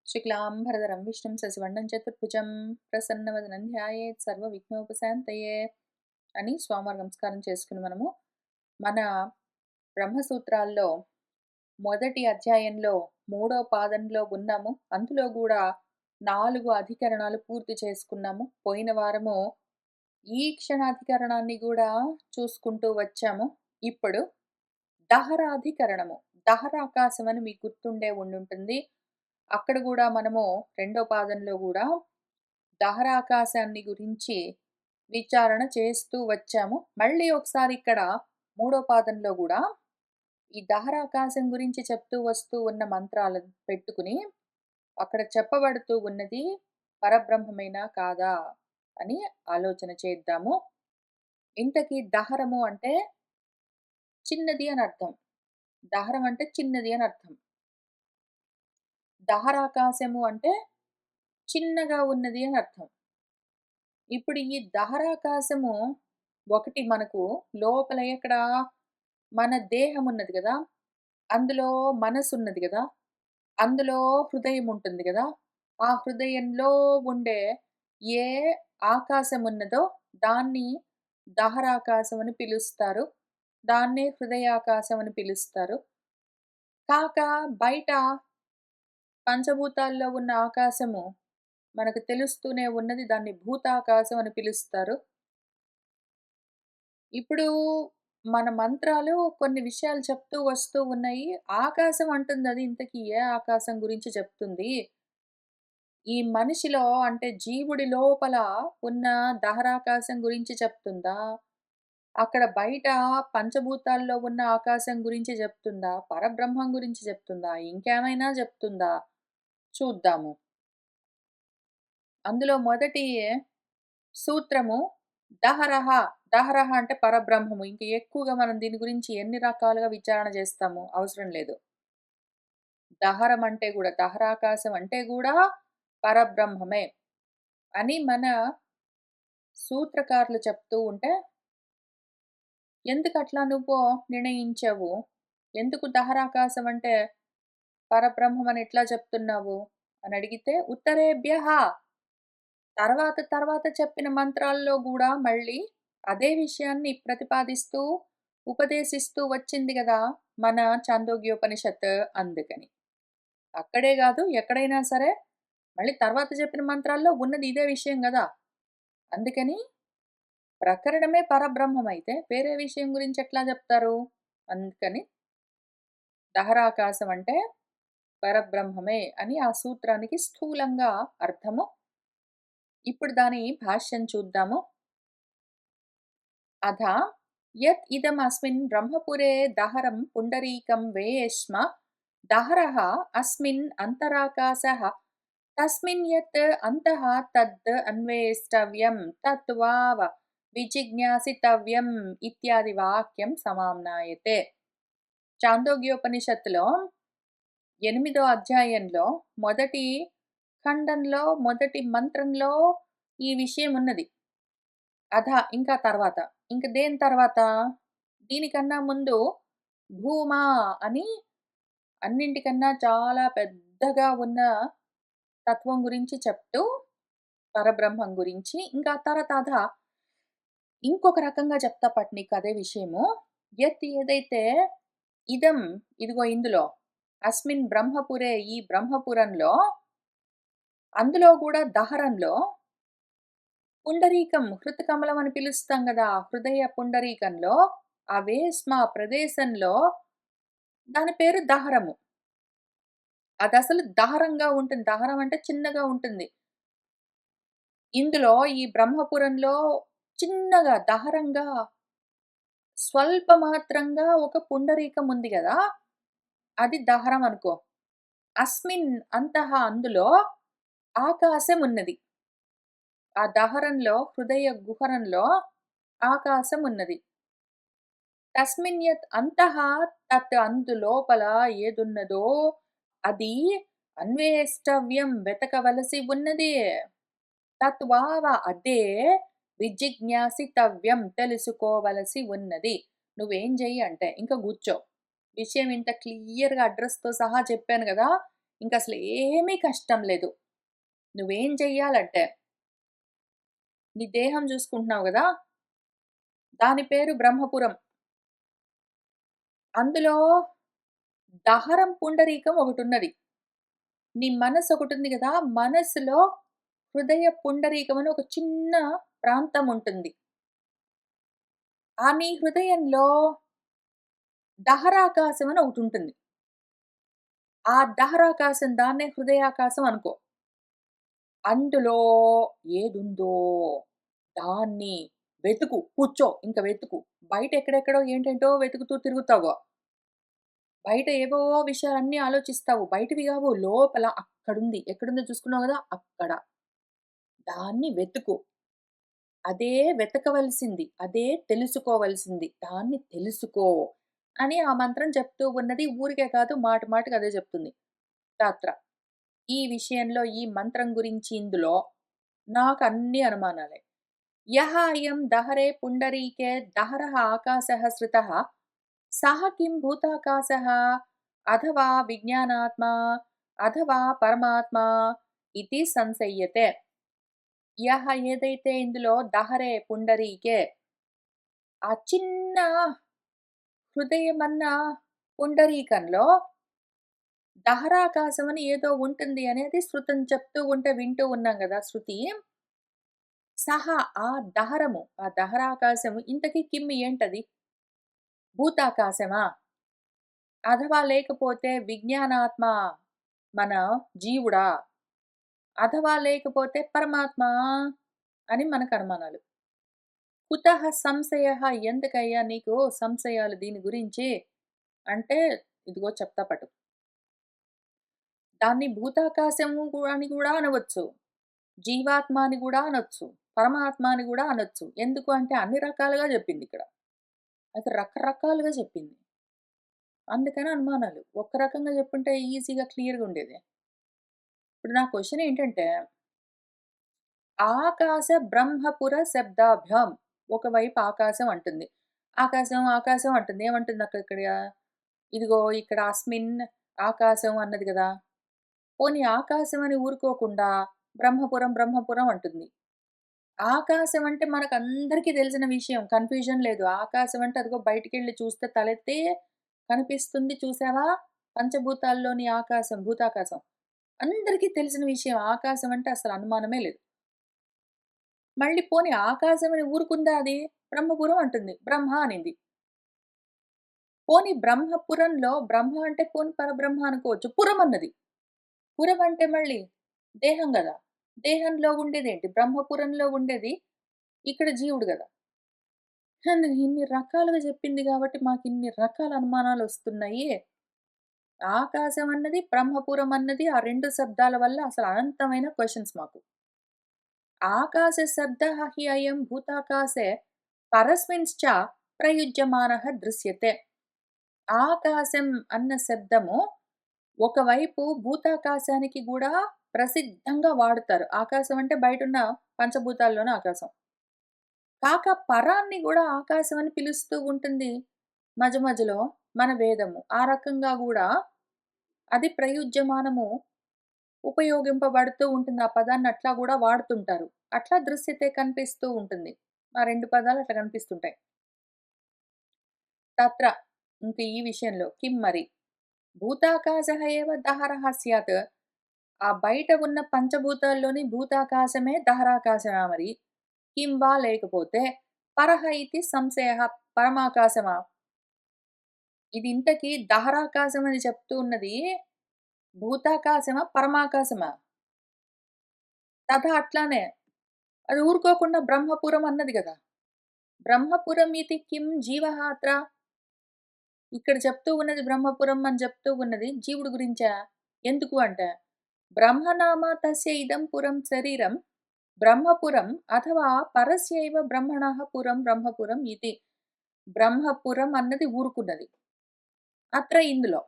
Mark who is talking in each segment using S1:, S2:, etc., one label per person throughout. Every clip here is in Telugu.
S1: శుక్లాంబరధరం విష్ణుం శశివర్ణం చతుర్భుజం ప్రసన్నవదనం ధ్యాయేత్ సర్వవిఘ్నోపశాంతయే అని స్వామివారి నమస్కారం చేసుకుని మన బ్రహ్మసూత్రాల్లో మొదటి అధ్యాయంలో 3వ పాదంలో ఉన్నాము. అందులో కూడా 4 అధికరణాలు పూర్తి చేసుకున్నాము. పోయిన వారము ఈ క్షణాధికరణాన్ని కూడా చూసుకుంటూ వచ్చాము. ఇప్పుడు దహరాధికరణము, దహరాకాశం అని మీకు గుర్తుండే ఉండుంటుంది. అక్కడ కూడా మనము 2వ పాదంలో కూడా దహరాకాశాన్ని గురించి విచారణ చేస్తూ వచ్చాము. మళ్ళీ ఒకసారి ఇక్కడ 3వ పాదంలో కూడా ఈ దహరాకాశం గురించి చెప్తూ వస్తూ ఉన్న మంత్రాలను పెట్టుకుని అక్కడ చెప్పబడుతూ ఉన్నది పరబ్రహ్మమేనా కాదా అని ఆలోచన చేద్దాము. ఇంతకీ దహరము అంటే చిన్నది అని అర్థం. దహరం అంటే చిన్నది అని అర్థం. దహరాకాశము అంటే చిన్నగా ఉన్నది అని అర్థం. ఇప్పుడు ఈ దహరాకాశము ఒకటి మనకు లోపల ఎక్కడ మన దేహం ఉన్నది కదా, అందులో మనసు ఉన్నది కదా, అందులో హృదయం ఉంటుంది కదా, ఆ హృదయంలో ఉండే ఏ ఆకాశం ఉన్నదో దాన్ని దహరాకాశం అని పిలుస్తారు. దాన్నే హృదయాకాశం అని పిలుస్తారు. కాక బయట పంచభూతాల్లో ఉన్న ఆకాశము మనకు తెలుస్తూనే ఉన్నది. దాన్ని భూతాకాశం అని పిలుస్తారు. ఇప్పుడు మన మంత్రాలు కొన్ని విషయాలు చెప్తూ వస్తూ ఉన్నాయి. ఆకాశం అంటుంది, అది ఇంతకీ ఏ ఆకాశం గురించి చెప్తుంది? ఈ మనిషిలో అంటే జీవుడి లోపల ఉన్న దహరాకాశం గురించి చెప్తుందా? అక్కడ బయట పంచభూతాల్లో ఉన్న ఆకాశం గురించి చెప్తుందా? పరబ్రహ్మం గురించి చెప్తుందా? ఇంకేమైనా చెప్తుందా? చూద్దాము. అందులో మొదటి సూత్రము దహరహ. దహరహ అంటే పరబ్రహ్మము. ఇంక ఎక్కువగా మనం దీని గురించి ఎన్ని రకాలుగా విచారణ చేస్తాము అవసరం లేదు. దహరం అంటే కూడా, దహరాకాశం అంటే కూడా పరబ్రహ్మమే అని మన సూత్రకారులు చెప్తూ ఉంటే, ఎందుకట్లా నువ్వు నిర్ణయించావు? ఎందుకు దహరాకాశం అంటే పరబ్రహ్మం అని ఎట్లా చెప్తున్నావు అని అడిగితే, ఉత్తరేభ్యః తర్వాత తర్వాత చెప్పిన మంత్రాల్లో గూడా మళ్ళీ అదే విషయాన్ని ప్రతిపాదిస్తూ, ఉపదేశిస్తూ వచ్చింది గదా మన చాందోగ్యోపనిషత్, అందుకని. అక్కడే గాదు ఎక్కడైనా సరే మళ్ళీ తర్వాత చెప్పిన మంత్రాల్లో ఉన్నది ఇదే విషయం గదా! అందుకని ప్రకరణమే పరబ్రహ్మమైతే వేరే విషయం గురించి ఎట్లా జెప్తారు? అందుకని దహరాకాశం అంటే పరబ్రహ్మమే అని ఆ సూత్రానికి స్థూలంగా అర్థము. ఇప్పుడు దాని భాష్యం చూద్దాము. అథ యత్ ఇదం అస్మిన్ బ్రహ్మపురే దహరం పుండరీకం వేయేష్మ దహరః అస్మిన్ అంతరాకాశః తస్మిన్ యత్ అంతః తద్ అన్వేష్టవ్యం తత్ వావ విజిజ్ఞాసితవ్యం ఇత్యాది వాక్యం సమామ్నాయతే. చాందోగ్యోపనిషత్తులో 8వ అధ్యాయంలో మొదటి ఖండంలో మొదటి మంత్రంలో ఈ విషయం ఉన్నది. అధ ఇంకా తర్వాత. ఇంక దేని తర్వాత? దీనికన్నా ముందు భూమా అని అన్నింటికన్నా చాలా పెద్దగా ఉన్న తత్వం గురించి చెప్తూ, పరబ్రహ్మం గురించి, ఇంకా తర్వాత అధ ఇంకొక రకంగా చెప్తా పట్టు నీకు అదే విషయము. యత్ ఏదైతే ఇదం ఇదిగో ఇందులో, అస్మిన్ బ్రహ్మపురే ఈ బ్రహ్మపురంలో, అందులో గూడా దహరంలో పుండరీకం హృతకమలం అని పిలుస్తాం గదా! హృదయ పుండరీకంలో ఆ వేస్మ ప్రదేశంలో దాని పేరు దహరము. అదసలు దహరంగా ఉంటుంది. దహరం అంటే చిన్నగా ఉంటుంది. ఇందులో ఈ బ్రహ్మపురంలో చిన్నగా దహరంగా స్వల్ప మాత్రంగా ఒక పుండరీకం ఉంది గదా! అది దహరం అనుకో. అస్మిన్ అంతః అందులో ఆకాశం ఉన్నది. ఆ దహరంలో హృదయ గుహరంలో ఆకాశం ఉన్నది. తస్మిన్ యత్ అంతః తత్ అందులోపల ఏదున్నదో అది అన్వేష్టవ్యం వెతకవలసి ఉన్నది. తత్వావ అదే విజిజ్ఞాసితవ్యం తెలుసుకోవలసి ఉన్నది. నువ్వేం చెయ్యి అంటే ఇంక కూర్చో. విషయం ఇంత క్లియర్‌గా అడ్రెస్‌తో సహా చెప్పాను గదా! ఇంకసలు ఏమీ కష్టం లేదు. నువ్వేం చెయ్యాలంటే, నీ దేహం చూసుకుంటున్నావు గదా! దాని పేరు బ్రహ్మపురం. అందులో దహరం పుండరీకం ఒకటున్నది. నీ మనసొకటుంది గదా! మనసులో హృదయ పుండరీకం అని ఒక చిన్న ప్రాంతం ఉంటుంది. ఆ నీ హృదయంలో దహరాకాశం అని ఒకటుంటుంది. ఆ దహరాకాశం దాన్నే హృదయాకాశం అనుకో. అందులో ఏదుందో దాన్ని వెతుకు. కూర్చో ఇంక వెతుకు. బయట ఎక్కడెక్కడో ఏంటేంటో వెతుకుతూ తిరుగుతావు. బయట ఏవేవో విషయాలన్నీ ఆలోచిస్తావు. బయటవి గావు. లోపల అక్కడుంది. ఎక్కడుందో చూసుకున్నావు గదా! అక్కడ. దాన్ని వెతుకు. అదే వెతకవలసింది. అదే తెలుసుకోవలసింది. దాన్ని తెలుసుకో అని ఆ మంత్రం చెప్తూ ఉన్నది. ఊరికే కాదు మాట మాటకి అదే చెప్తుంది. తాత్ర. ఈ విషయంలో ఈ మంత్రం గురించి ఇందులో నాకన్నీ అనుమానాలే. యః అయం దహరే పుండరీకే దహరః ఆకాశः శ్రుతः సః కిం భూతాకాశः అథవా విజ్ఞానాత్మా అథవా పరమాత్మా ఇతి సంశయ్యతే. యః ఏదైతే ఇందులో దహరే పుండరీకే ఆ చిన్న హృదయమన్న పుండరీకంలో దహరాకాశం అని ఏదో ఉంటుంది అనేది శృతం చెప్తూ ఉంటే వింటూ ఉన్నాం గదా! శృతి. సహా ఆ దహరము, ఆ దహరాకాశము ఇంతకీ కిమ్ ఏంటది? భూతాకాశమా? అథవా లేకపోతే విజ్ఞానాత్మ మన జీవుడా? అథవా లేకపోతే పరమాత్మ అని మనకు అనుమానాలు. కుతః సంశయః ఎందుకయ్యా నీకు సంశయాలు దీని గురించి? అంటే ఇదిగో చెప్తా పటు. దాన్ని భూతాకాశము అని గూడా అనవచ్చు. జీవాత్మ అని గూడా అనొచ్చు. పరమాత్మ అని గూడా అనొచ్చు. ఎందుకు అంటే అన్ని రకాలుగా జెప్పిందిక్కడ. అది రకరకాలుగా చెప్పింది. అందుకని అనుమానాలు. ఒక్క రకంగా జెప్పుంటే ఈజీగా క్లియర్‌గుండేది. ఇప్పుడు నా క్వెషన్ ఏంటంటే, ఆకాశ బ్రహ్మపుర శబ్దాభ్యాం ఒకవైపు ఆకాశం అంటుంది. ఆకాశం, ఆకాశం అంటుంది. ఏమంటుంది ఇక్కడ? ఇదిగో ఇక్కడ అస్మిన్ ఆకాశం అన్నది గదా! పోనీ ఆకాశం అని ఊరుకోకుండా బ్రహ్మపురం, బ్రహ్మపురం అంటుంది. ఆకాశం అంటే మనకందరికీ తెలిసిన విషయం. కన్‌ఫ్యూజన్ లేదు. ఆకాశం అంటే అదిగో బయటికెళ్ళి చూస్తే తలెత్తి కనిపిస్తుంది చూసావా? పంచభూతాల్లోని ఆకాశం, భూతాకాశం. అందరికీ తెలిసిన విషయం. ఆకాశం అంటే అసలు అనుమానమే లేదు. మళ్ళీ పోనీ ఆకాశం అని ఊరుకుందా అది? బ్రహ్మపురం అంటుంది. బ్రహ్మ అనింది. పోనీ బ్రహ్మపురంలో బ్రహ్మ అంటే పోనీ పరబ్రహ్మ అనుకోవచ్చు. పురం అన్నది. పురం అంటే మళ్ళీ దేహం గదా! దేహంలో ఉండేదేంటి? బ్రహ్మపురంలో ఉండేది ఇక్కడ జీవుడు గదా! ఇన్ని రకాలుగా చెప్పింది గాబట్టి మాకిన్ని రకాల అనుమానాలొస్తున్నాయి. ఆకాశం అన్నది, బ్రహ్మపురం అన్నది ఆ 2 శబ్దాల వల్ల అసలు అనంతమైన క్వెషన్స్ మాకు. ఆకాశ శబ్దః హి అయం భూతాకాశే పరస్మింశ్చ ప్రయుజ్యమానః దృశ్యతే. ఆకాశం అన్న శబ్దము ఒకవైపు భూతాకాశానికి గూడా ప్రసిద్ధంగా వాడుతారు. ఆకాశం అంటే బయటున్న పంచభూతాల్లోని ఆకాశం. పరాన్ని గూడా ఆకాశం అని పిలుస్తూ ఉంటుంది. మధ్యలో మన వేదము. ఆ రకంగా గూడా అది ప్రయుజ్యమానము ఉపయోగింపబడుతూ ఉంటుంది. ఆ పదాన్ని అట్లా గూడా వాడుతుంటారు. అట్లా దృశ్యతే కనిపిస్తూ ఉంటుంది. ఆ 2 పదాలు అట్లా కనిపిస్తుంటాయి. తత్ర ఇంక ఈ విషయంలో కిం మరి భూతాకాశః ఏవ దహరః స్యాత్. ఆ బయట ఉన్న పంచభూతాల్లోని భూతాకాశమే దహరాకాశమా మరి? కిం వా లేకపోతే పరః ఇతి సంశయః పరమాకాశమా? ఇది ఇంతకీ దహరాకాశం అని చెప్తూ ఉన్నది భూతాకాశమా? పరమాకాశమా? తథా అట్లానే అది ఊరుకోకుండా బ్రహ్మపురం అన్నది గదా! బ్రహ్మపురం ఇతి కిం జీవః అత్ర? ఇక్కడ చెప్తూ ఉన్నది బ్రహ్మపురం అని చెప్తూ ఉన్నది జీవుడి గురించా? ఎందుకు అంటే, బ్రహ్మనామ తస్య ఇదం పురం శరీరం బ్రహ్మపురం అథవా పరస్యైవ బ్రహ్మణః పురం బ్రహ్మపురం ఇతి. బ్రహ్మపురం అన్నది ఊరుకున్నది. అత్ర ఇందులో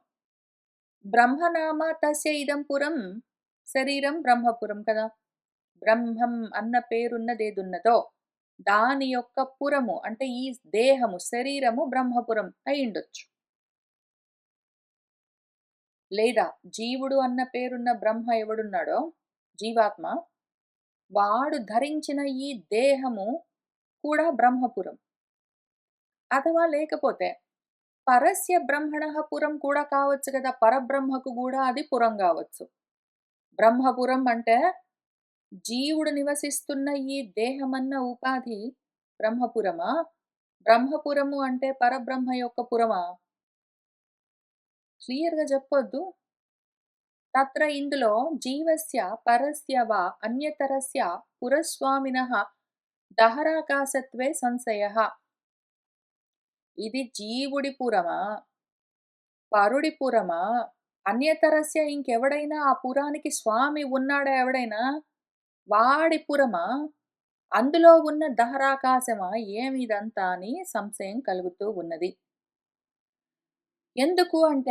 S1: బ్రహ్మనామ తస్య ఇదం పురం శరీరం బ్రహ్మపురం కదా! బ్రహ్మం అన్న పేరున్నదేదున్నదో దాని యొక్క పురము అంటే ఈ దేహము, శరీరము బ్రహ్మపురం అయ్యుండొచ్చు. లేదా జీవుడు అన్న పేరున్న బ్రహ్మ ఎవడున్నాడో, జీవాత్మ, వాడు ధరించిన ఈ దేహము కూడా బ్రహ్మపురం. అథవా లేకపోతే పరస్య బ్రహ్మణః పురం కూడా కావచ్చు కదా! పరబ్రహ్మకు గూడా అది పురం గావచ్చు. బ్రహ్మపురం అంటే జీవుడు నివసిస్తున్న ఈ దేహమన్న ఉపాధి బ్రహ్మపురమా? బ్రహ్మపురము అంటే పరబ్రహ్మ యొక్క పురమా? క్లియర్‌గా చెప్పొద్దు. ఇందులో జీవస్య పరస్య వా అన్యతరస్య పురస్వామినః దహరాకాశత్వే సంశయః. ఇది జీవుడి పురమా? పరుడి పురమా? అన్యతరస్య ఇంకెవడైనా ఆ పురానికి స్వామి ఉన్నాడా ఎవడైనా? వాడి పురమా? అందులో ఉన్న దహరాకాశమా ఏమిదంతా అని సంశయం కలుగుతూ ఉన్నది. ఎందుకు అంటే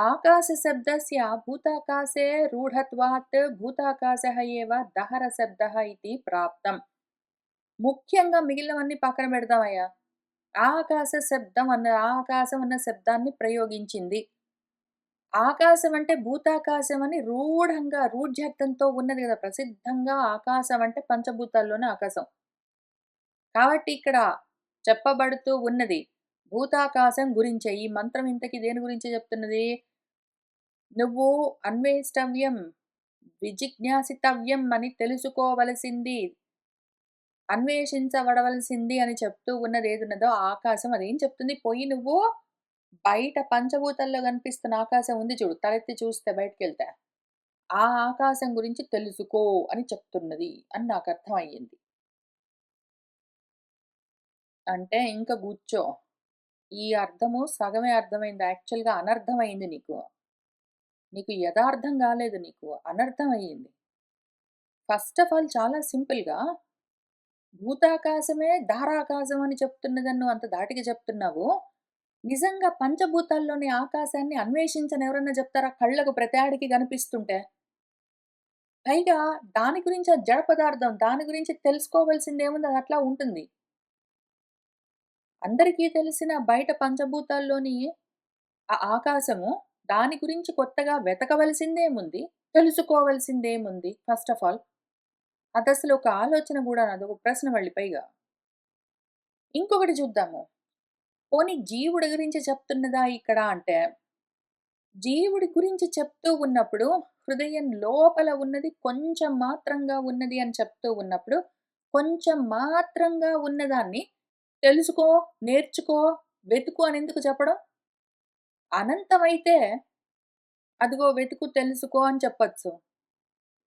S1: ఆకాశ శబ్దస్య భూతాకాశే రూఢత్వాత్ భూతాకాశః ఏవ దహర శబ్దః ఇతి ప్రాప్తం. ముఖ్యంగా మిగిలినవన్నీ పక్కన పెడదామయ్యా. ఆకాశం అన్న శబ్దాన్ని ప్రయోగించింది. ఆకాశం అంటే భూతాకాశం అని రూఢంగా రూఢ్యర్థంతో ఉన్నది గదా! ప్రసిద్ధంగా ఆకాశం అంటే పంచభూతాల్లోని ఆకాశం. కాబట్టి ఇక్కడ చెప్పబడుతూ ఉన్నది భూతాకాశం గురించే. ఈ మంత్రం ఇంతకి దేని గురించి చెప్తున్నది? నువ్వు అన్వేష్టవ్యం, విజిజ్ఞాసితవ్యం అని తెలుసుకోవలసింది, అన్వేషించబడవలసింది అని చెప్తూ ఉన్నదేదున్నదో ఆకాశం అదేం చెప్తుంది? పొయ్యి నువ్వు బయట పంచభూతాల్లో కనిపిస్తున్న ఆకాశం ఉంది చూడు. తలెత్తి చూస్తే బయటికెళ్తే. ఆ ఆకాశం గురించి తెలుసుకో అని చెప్తున్నది అని నాకర్థమయ్యింది. అంటే ఇంక గూర్చో. ఈ అర్థము సగమే అర్థమైంది. యాక్చువల్‌గా అనర్థమయింది నీకు. నీకు యదార్థం గాలేదు నీకు. అనర్థమయ్యింది. ఫస్ట్ ఆఫ్ ఆల్ చాలా సింపుల్‌గా భూతాకాశమే ధారాకాశం అని చెప్తున్నదని నువ్వు అంత ధాటిగా చెప్తున్నావు. నిజంగా పంచభూతాల్లోని ఆకాశాన్ని అన్వేషించని ఎవరన్నా చెప్తారా? కళ్ళకు ప్రతాడికి కనిపిస్తుంటే. పైగా దాని గురించి అది జడ పదార్థం. దాని గురించి తెలుసుకోవాల్సిందేముంది అది అట్లా ఉంటుంది. అందరికీ తెలిసిన బయట పంచభూతాల్లోని ఆ ఆకాశము, దాని గురించి కొత్తగా వెతకవలసిందేముంది? తెలుసుకోవాల్సిందేముంది ఫస్ట్ ఆఫ్ ఆల్? అదసలు ఒక ఆలోచన గూడా రాదు. ఒక ప్రశ్న మళ్ళీ పైగా. ఇంకొకటి చూద్దాము. పోనీ జీవుడి గురించి చెప్తున్నదా ఇక్కడ అంటే, జీవుడి గురించి చెప్తూ ఉన్నప్పుడు హృదయం లోపల ఉన్నది కొంచెం మాత్రంగా ఉన్నది అని చెప్తూ ఉన్నప్పుడు, కొంచెం మాత్రంగా ఉన్నదాన్ని తెలుసుకో, నేర్చుకో, వెతుకు అని ఎందుకు చెప్పడం? అనంతమైతే అదిగో వెతుకు, తెలుసుకో అని చెప్పొచ్చు.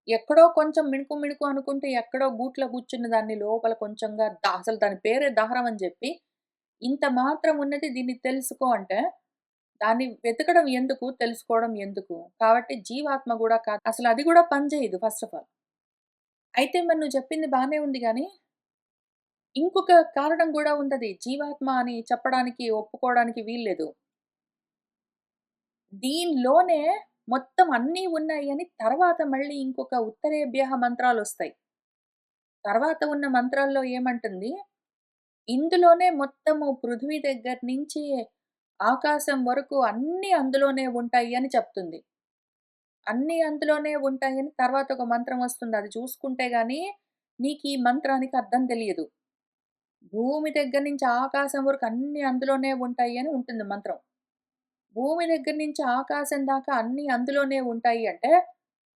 S1: ఎక్కడో కొంచెం మిణుకు మిణుకు అనుకుంటే ఎక్కడో గూట్లో కూర్చున్న దాన్ని లోపల కొంచెంగా అసలు దాని పేరే దహరం అని జెప్పి, ఇంత మాత్రం ఉన్నది దీన్ని తెలుసుకో అంటే, దాన్ని వెతకడం ఎందుకు? తెలుసుకోవడం ఎందుకు? కాబట్టి జీవాత్మ గూడా కాదు. అసలు అది గూడా పని జేయదు ఫస్ట్ ఆఫ్ ఆల్. అయితే మరి నువ్వు చెప్పింది బానే ఉంది గానీ, ఇంకొక కారణం గూడా ఉంటది. జీవాత్మ అని చెప్పడానికి, ఒప్పుకోవడానికి వీల్లేదు. దీనిలోనే మొత్తం అన్నీ ఉన్నాయని తర్వాత మళ్ళీ ఇంకొక ఉత్తరేభ్యః మంత్రాలొస్తాయి. తర్వాత ఉన్న మంత్రాల్లో ఏమంటుంది, ఇందులోనే మొత్తము పృథివీ దగ్గర నుంచి ఆకాశం వరకు అన్నీ అందులోనే ఉంటాయి అని చెప్తుంది. అన్నీ అందులోనే ఉంటాయని తర్వాత ఒక మంత్రం వస్తుంది. అది చూసుకుంటే గాని నీకీ మంత్రానికి అర్థం తెలియదు. భూమి దగ్గర నుంచి ఆకాశం వరకు అన్నీ అందులోనే ఉంటాయి అని ఉంటుంది మంత్రం. భూమి దగ్గర నుంచి ఆకాశం దాకా అన్నీ అందులోనే ఉంటాయి అంటే,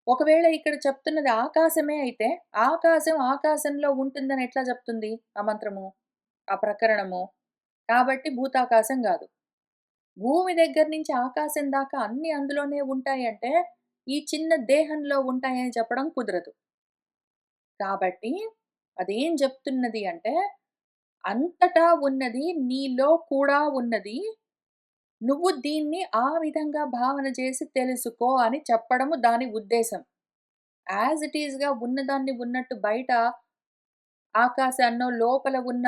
S1: ఒకవేళ ఇక్కడ చెప్తున్నది ఆకాశమే అయితే, ఆకాశం ఆకాశంలో ఉంటుందని ఎట్లా చెప్తుంది ఆ మంత్రము? ఆ ప్రకరణము? కాబట్టి భూతాకాశం గాదు. భూమి దగ్గర నుంచి ఆకాశం దాకా అన్నీ అందులోనే ఉంటాయంటే, ఈ చిన్న దేహంలో ఉంటాయని చెప్పడం కుదరదు. కాబట్టి అదేం జెప్తున్నది అంటే, అంతటా ఉన్నది, నీలో కూడా ఉన్నది. నువ్వు దీన్ని ఆ విధంగా భావన చేసి తెలుసుకో అని చెప్పడము దాని ఉద్దేశం. యాజ్ ఇట్ ఈస్‌గా ఉన్నదాన్ని ఉన్నట్టు బయట ఆకాశాన్నో, లోపల ఉన్న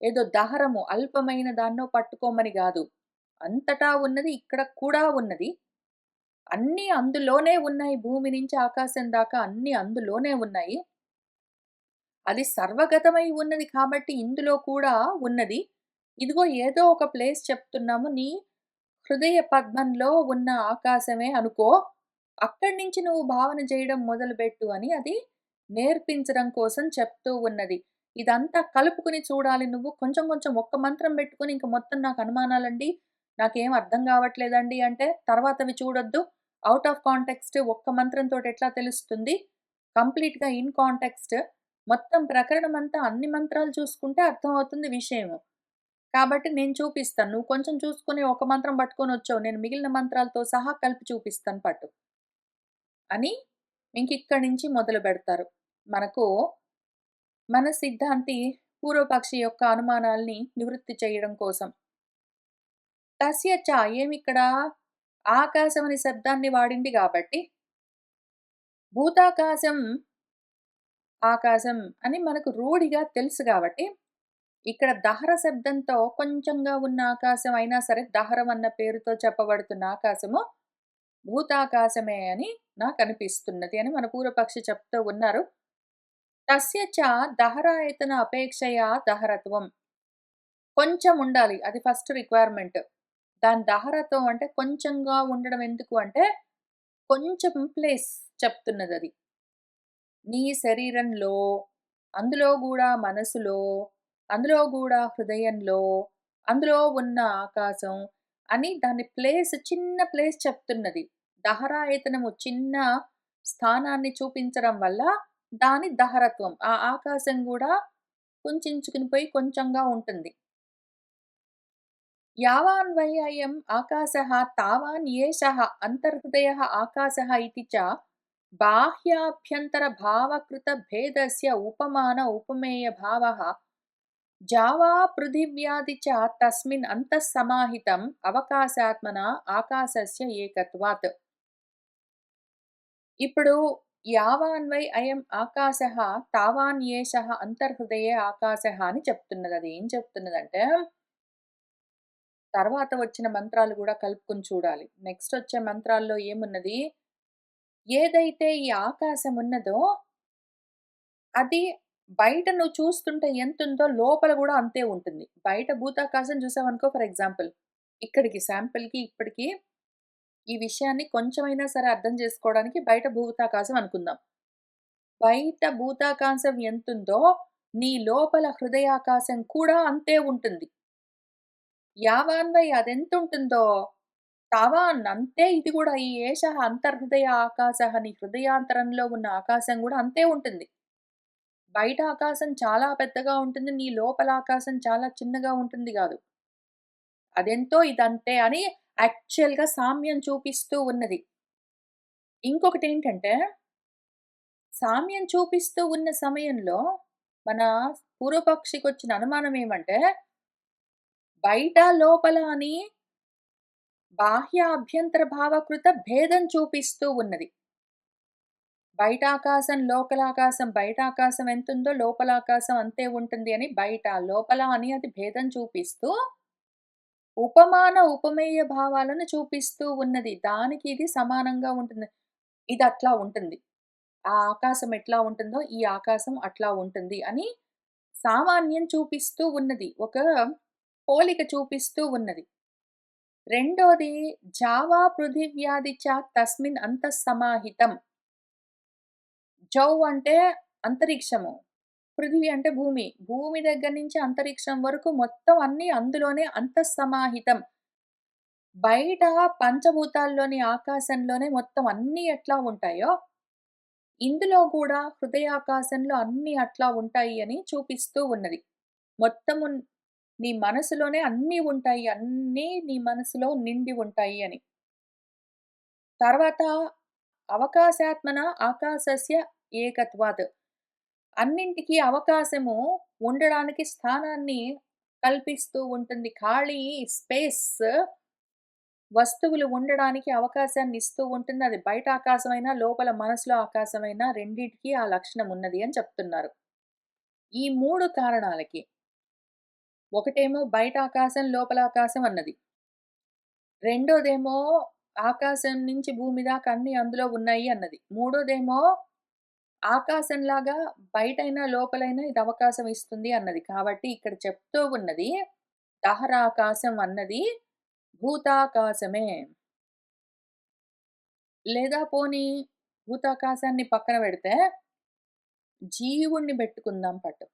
S1: ఏదో దహరము అల్పమైన దాన్నో పట్టుకోమని గాదు. అంతటా ఉన్నది ఇక్కడ కూడా ఉన్నది. అన్నీ అందులోనే ఉన్నాయి. భూమి నుంచి ఆకాశం దాకా అన్నీ అందులోనే ఉన్నాయి. అది సర్వగతమై ఉన్నది కాబట్టి ఇందులో కూడా ఉన్నది. ఇదిగో ఏదో ఒక ప్లేస్ చెప్తున్నాము. నీ హృదయ పద్మంలో ఉన్న ఆకాశమే అనుకో. అక్కడి నుంచి నువ్వు భావన చేయడం మొదలుపెట్టు అని అది నేర్పించడం కోసం చెప్తూ ఉన్నది. ఇదంతా కలుపుకొని చూడాలి నువ్వు. కొంచెం కొంచెం ఒక్క మంత్రం పెట్టుకొని ఇంక మొత్తం నాకు అనుమానాలండి, నాకేం అర్థం కావట్లేదండి అంటే తర్వాతవి చూడొద్దు. ఔట్ ఆఫ్ కాంటెక్స్ట్ ఒక్క మంత్రంతోటి ఎట్లా తెలుస్తుంది? కంప్లీట్‌గా ఇన్ కాంటెక్స్ట్ మొత్తం ప్రకరణమంతా అన్ని మంత్రాలు చూసుకుంటే అర్థమవుతుంది విషయము. కాబట్టి నేను చూపిస్తాను. నువ్వు కొంచెం చూసుకొని ఒక మంత్రం పట్టుకొనొచ్చావు. నేను మిగిలిన మంత్రాలతో సహా కలిపి చూపిస్తాను పట్టు. అని ఇంకిక్కడి నుంచి మొదలుపెడతారు. మనకు మన సిద్ధాంతి పూర్వపక్షి యొక్క అనుమానాల్ని నివృత్తి చేయడం కోసం. తస్య చ ఏమిక్కడ ఆకాశం అనే శబ్దాన్ని వాడింది గాబట్టి, భూతాకాశం, ఆకాశం అని మనకు రూఢిగా తెలుసు గాబట్టి, ఇక్కడ దహర శబ్దంతో కొంచెంగా ఉన్న ఆకాశం అయినా సరే, దహరం అన్న పేరుతో చెప్పబడుతున్న ఆకాశము భూతాకాశమే అని నాకనిపిస్తున్నది అని మన పూర్వపక్షి చెప్తూ ఉన్నారు. తస్య చ దహరాయతన అపేక్షయా దహరత్వం. కొంచెం ఉండాలి. అది ఫస్ట్ రిక్వైర్మెంట్. దాని దహరత్వం అంటే కొంచెంగా ఉండడం ఎందుకు అంటే, కొంచెం ప్లేస్ చెప్తున్నదది. నీ శరీరంలో, అందులో గూడా మనసులో, అందులో గూడా హృదయంలో, అందులో ఉన్న ఆకాశం అని దాని ప్లేస్ చిన్న ప్లేస్ చెప్తున్నది. దహరాయతనము చిన్న స్థానాన్ని చూపించడం వల్ల దాని దహరత్వం. ఆ ఆకాశం గూడా కుంచించుకుని పోయి కొంచెంగా ఉంటుంది. యావాన్ వై అయం ఆకాశః తావాన్ ఏషః అంతర్హృదయః ఆకాశः ఇతి చ బాహ్యాభ్యంతర భావకృత భేదస్య ఉపమాన ఉపమేయ భావః జావా పృథివ్యాది చ తస్మిన్ అంతఃసమాహితం అవకాశాత్మన ఆకాశస్య ఏకత్వాత్. ఇప్పుడు యావాన్ వై అయం ఆకాశః తావాన్ ఏషః అంతర్హృదయే ఆకాశः అని చెప్తున్నది. అది ఏం చెప్తున్నదంటే తర్వాత వచ్చిన మంత్రాలు గూడా కలుపుకొని చూడాలి. నెక్స్ట్ వచ్చే మంత్రాల్లో ఏమున్నది? ఏదైతే ఈ ఆకాశం ఉన్నదో, అది బయట నువ్వు చూస్తుంటే ఎంతుందో లోపల గూడా అంతే ఉంటుంది. బయట భూతాకాశం చూసావనుకో ఫర్ ఎగ్జాంపుల్. ఇక్కడికి శాంపిల్‌కి ఇప్పటికి ఈ విషయాన్ని కొంచెమైనా సరే అర్థం చేసుకోవడానికి బయట భూతాకాశం అనుకుందాం. బయట భూతాకాశం ఎంతుందో, నీ లోపల హృదయాకాశం కూడా అంతే ఉంటుంది. యావాన్వై అదెంతుంటుందో తావాన్ అంతే ఇది గూడా ఈ ఏషః అంతర్హృదయ ఆకాశః నీ హృదయాంతరంలో ఉన్న ఆకాశం గూడా అంతే ఉంటుంది. బయట ఆకాశం చాలా పెద్దగా ఉంటుంది. నీ లోపల ఆకాశం చాలా చిన్నగా ఉంటుంది గాదు. అదెంతో ఇదంతే అని యాక్చువల్‌గా సామ్యం చూపిస్తూ ఉన్నది. ఇంకొకటేంటంటే, సామ్యం చూపిస్తూ ఉన్న సమయంలో మన పూర్వపక్షికొచ్చిన అనుమానం ఏమంటే, బయట, లోపల అని బాహ్య, అభ్యంతర భావకృత భేదం చూపిస్తూ ఉన్నది. బయటాకాశం, లోపలాకాశం, బయటాకాశం ఎంతుందో లోపలాకాశం అంతే ఉంటుంది అని బయట, లోపల అని అది భేదం చూపిస్తూ, ఉపమాన, ఉపమేయ భావాలను చూపిస్తూ ఉన్నది. దానికి ఇది సమానంగా ఉంటుంది. ఇదట్లా ఉంటుంది. ఆ ఆకాశం ఎట్లా ఉంటుందో, ఈ ఆకాశం అట్లా ఉంటుంది అని సామాన్యం చూపిస్తూ ఉన్నది. ఒక పోలిక చూపిస్తూ ఉన్నది. రెండోది జావా పృథివ్యాది చ తస్మిన్ అంతఃసమాహితం. జౌ అంటే అంతరిక్షము. పృథివి అంటే భూమి. భూమి దగ్గర నుంచి అంతరిక్షం వరకు మొత్తం అన్నీ అందులోనే అంతఃసమాహితం. బయట పంచభూతాల్లోని ఆకాశంలోనే మొత్తం అన్నీ ఎట్లా ఉంటాయో, ఇందులో గూడా హృదయాకాశంలో అన్నీ అట్లా ఉంటాయి అని చూపిస్తూ ఉన్నది. మొత్తము నీ మనసులోనే అన్నీ ఉంటాయి. అన్నీ నీ మనసులో నిండి ఉంటాయి అని. తర్వాత అవకాశాత్మన ఆకాశస్య ఏకత్వాత్. అన్నింటికి అవకాశము ఉండడానికి స్థానాన్ని కల్పిస్తూ ఉంటుంది. ఖాళీ స్పేస్ వస్తువులు ఉండడానికి అవకాశాన్ని ఇస్తూ ఉంటుంది. అది బయట ఆకాశమైనా, లోపల మనసులో ఆకాశమైనా రెండిటికి ఆ లక్షణం ఉన్నది అని చెప్తున్నారు. ఈ 3 కారణాలకి. ఒకటేమో బయట ఆకాశం, లోపల ఆకాశం అన్నది. రెండోదేమో ఆకాశం నుంచి భూమి దాకా అన్నీ అందులో ఉన్నాయి అన్నది. మూడోదేమో ఆకాశంలాగా బయటైనా, లోపలైనా ఇది అవకాశం ఇస్తుంది అన్నది. కాబట్టి ఇక్కడ చెప్తూ ఉన్నది దహరాకాశం అన్నది భూతాకాశమే. లేదా పోనీ భూతాకాశాన్ని పక్కన పెడితే జీవుడిని పెట్టుకుందాం పట్టు.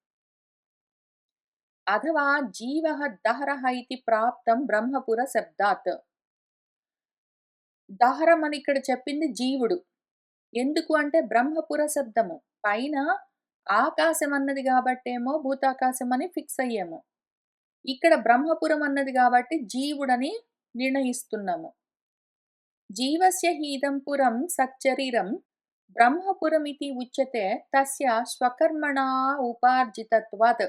S1: అథవా జీవః దహరః ఇతి ప్రాప్తం బ్రహ్మపుర శబ్దాత్. దహరం అని ఇక్కడ చెప్పింది జీవుడు. ఎందుకు అంటే బ్రహ్మపుర శబ్దము. పైన ఆకాశం అన్నది గాబట్టేమో భూతాకాశం అని ఫిక్స్ అయ్యాము. ఇక్కడ బ్రహ్మపురం అన్నది గాబట్టి జీవుడని నిర్ణయిస్తున్నాము. జీవస్య హి ఇదం పురం సచ్చరీరం బ్రహ్మపురమితి ఉచ్యతే తస్య స్వకర్మణా ఉపార్జితత్వాత్.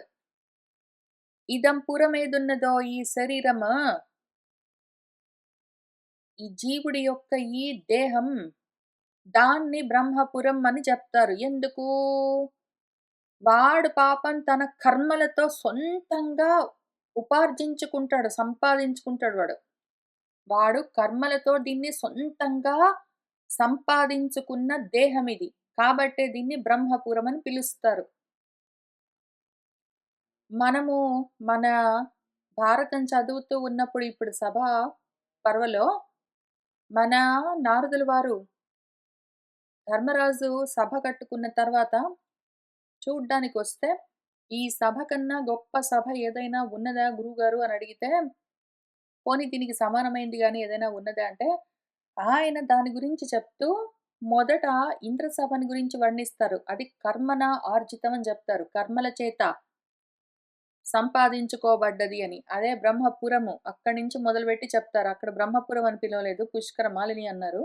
S1: ఇదం పురమేదున్నదో ఈ శరీరము, ఈ జీవుడి యొక్క ఈ దేహం, దాన్ని బ్రహ్మపురం అని చెప్తారు. ఎందుకు? వాడు పాపం తన కర్మలతో సొంతంగా ఉపార్జించుకుంటాడు, సంపాదించుకుంటాడు వాడు. వాడు కర్మలతో దీన్ని సొంతంగా సంపాదించుకున్న దేహమిది. కాబట్టే దీన్ని బ్రహ్మపురం అని పిలుస్తారు. మనము మన భారతం చదువుతూ ఉన్నప్పుడు ఇప్పుడు సభా పర్వలో మన నారదుల వారు ధర్మరాజు సభ కట్టుకున్న తర్వాత చూడ్డానికొస్తే, "ఈ సభ కన్నా గొప్ప సభ ఏదైనా ఉన్నదా గురువుగారు" అని అడిగితే, "పోనీ దీనికి సమానమైంది గాని ఏదైనా ఉన్నదా?" అంటే, ఆయన దాని గురించి చెప్తూ మొదట ఇంద్ర సభని గురించి వర్ణిస్తారు. అది కర్మణ ఆర్జితం అని జెప్తారు. కర్మల చేత సంపాదించుకోబడ్డది అని. అదే బ్రహ్మపురము. అక్కడి నుంచి మొదలుపెట్టి చెప్తారు. అక్కడ బ్రహ్మపురం అని పిలవలేదు. పుష్కర మాలిని అన్నారు.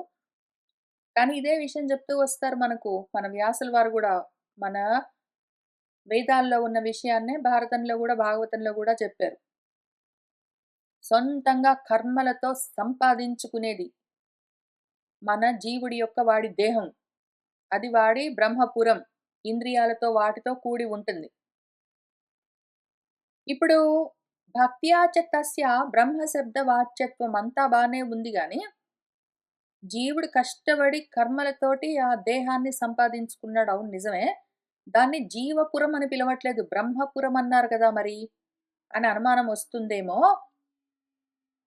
S1: కానీ ఇదే విషయం చెప్తూ వస్తారు మనకు. మన వ్యాసుల వారు గూడా మన వేదాల్లో ఉన్న విషయాన్నే భారతంలో గూడా, భాగవతంలో గూడా చెప్పారు. సొంతంగా కర్మలతో సంపాదించుకునేది మన జీవుడి యొక్క వాడి దేహం. అది వాడి బ్రహ్మపురం. ఇంద్రియాలతో వాటితో కూడి ఉంటుంది. ఇప్పుడు భక్త్యా చ తస్య బ్రహ్మశబ్ద వాచ్యత్వం అంతా బానే ఉంది గానీ, జీవుడు కష్టపడి కర్మలతోటి ఆ దేహాన్ని సంపాదించుకున్నాడు. అవును నిజమే. దాన్ని జీవపురం అని పిలవట్లేదు. బ్రహ్మపురం అన్నారు కదా మరి! అని అనుమానం వస్తుందేమో.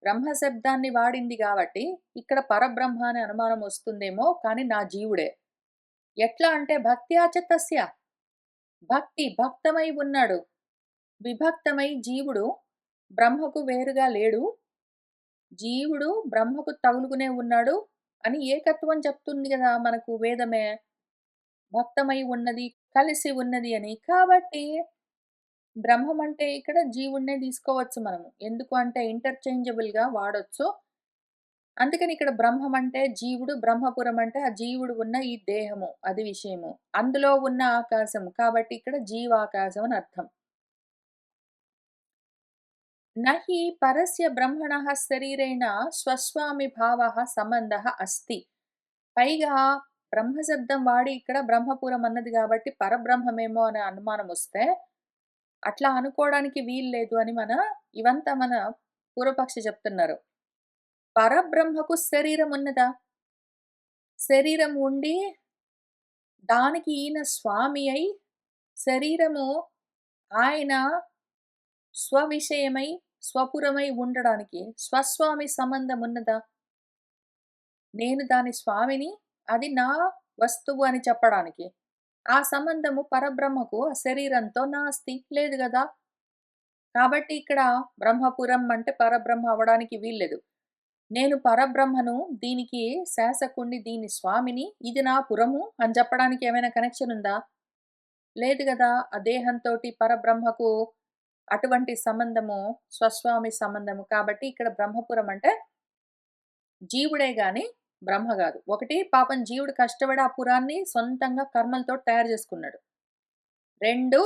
S1: బ్రహ్మ శబ్దాన్ని వాడింది గాబట్టి, ఇక్కడ పరబ్రహ్మ అనే అనుమానం వస్తుందేమో, కానీ నా జీవుడే. ఎట్లా అంటే భక్త్యా చ తస్య. భక్తమై ఉన్నాడు. విభక్తమై జీవుడు బ్రహ్మకు వేరుగా లేడు. జీవుడు బ్రహ్మకు తగులుకునే ఉన్నాడు అని ఏకత్వం చెప్తుంది గదా మనకు వేదమే. భక్తమై ఉన్నది, కలిసి ఉన్నది అని. కాబట్టి బ్రహ్మం అంటే ఇక్కడ జీవుడినే తీసుకోవచ్చు మనము. ఎందుకు అంటే ఇంటర్చేంజబుల్‌గా వాడొచ్చు. అందుకని ఇక్కడ బ్రహ్మం అంటే జీవుడు, బ్రహ్మపురం అంటే ఆ జీవుడు ఉన్న ఈ దేహము. అది విషయము. అందులో ఉన్న ఆకాశం. కాబట్టి ఇక్కడ జీవాకాశం అని అర్థం. నహి పరస్య బ్రహ్మణః శరీరేణ స్వస్వామి భావః సంబంధః అస్తి. పైగా బ్రహ్మ శబ్దం వాడి ఇక్కడ బ్రహ్మపురం అన్నది కాబట్టి పరబ్రహ్మమేమో అనే అనుమానమొస్తే, అట్లా అనుకోవడానికి వీల్లేదు అని ఇవంతా మన పూర్వపక్షి చెప్తున్నారు. పరబ్రహ్మకు శరీరం ఉన్నదా? శరీరం ఉండి దానికి ఈయన స్వామి అయి, శరీరము ఆయన స్వవిషయమై, స్వపురమై ఉండడానికి స్వస్వామి సంబంధం ఉన్నదా? నేను దాని స్వామిని, అది నా వస్తువు అని చెప్పడానికి. ఆ సంబంధము పరబ్రహ్మకు ఆ శరీరంతో నాస్తి. లేదు గదా! కాబట్టి ఇక్కడ బ్రహ్మపురం అంటే పరబ్రహ్మ అవ్వడానికి వీల్లేదు. నేను పరబ్రహ్మను, దీనికి శాసకుడిని, దీని స్వామిని, ఇది నా పురము అని చెప్పడానికి ఏమైనా కనెక్షన్ ఉందా? లేదు గదా! ఆ దేహంతోటి పరబ్రహ్మకు అటువంటి సంబంధము స్వస్వామి సంబంధము. కాబట్టి ఇక్కడ బ్రహ్మపురం అంటే జీవుడే గాని బ్రహ్మ గాదు. ఒకటి పాపం జీవుడు కష్టపడి ఆ పురాన్ని సొంతంగా కర్మలతోటి తయారు చేసుకున్నాడు. 2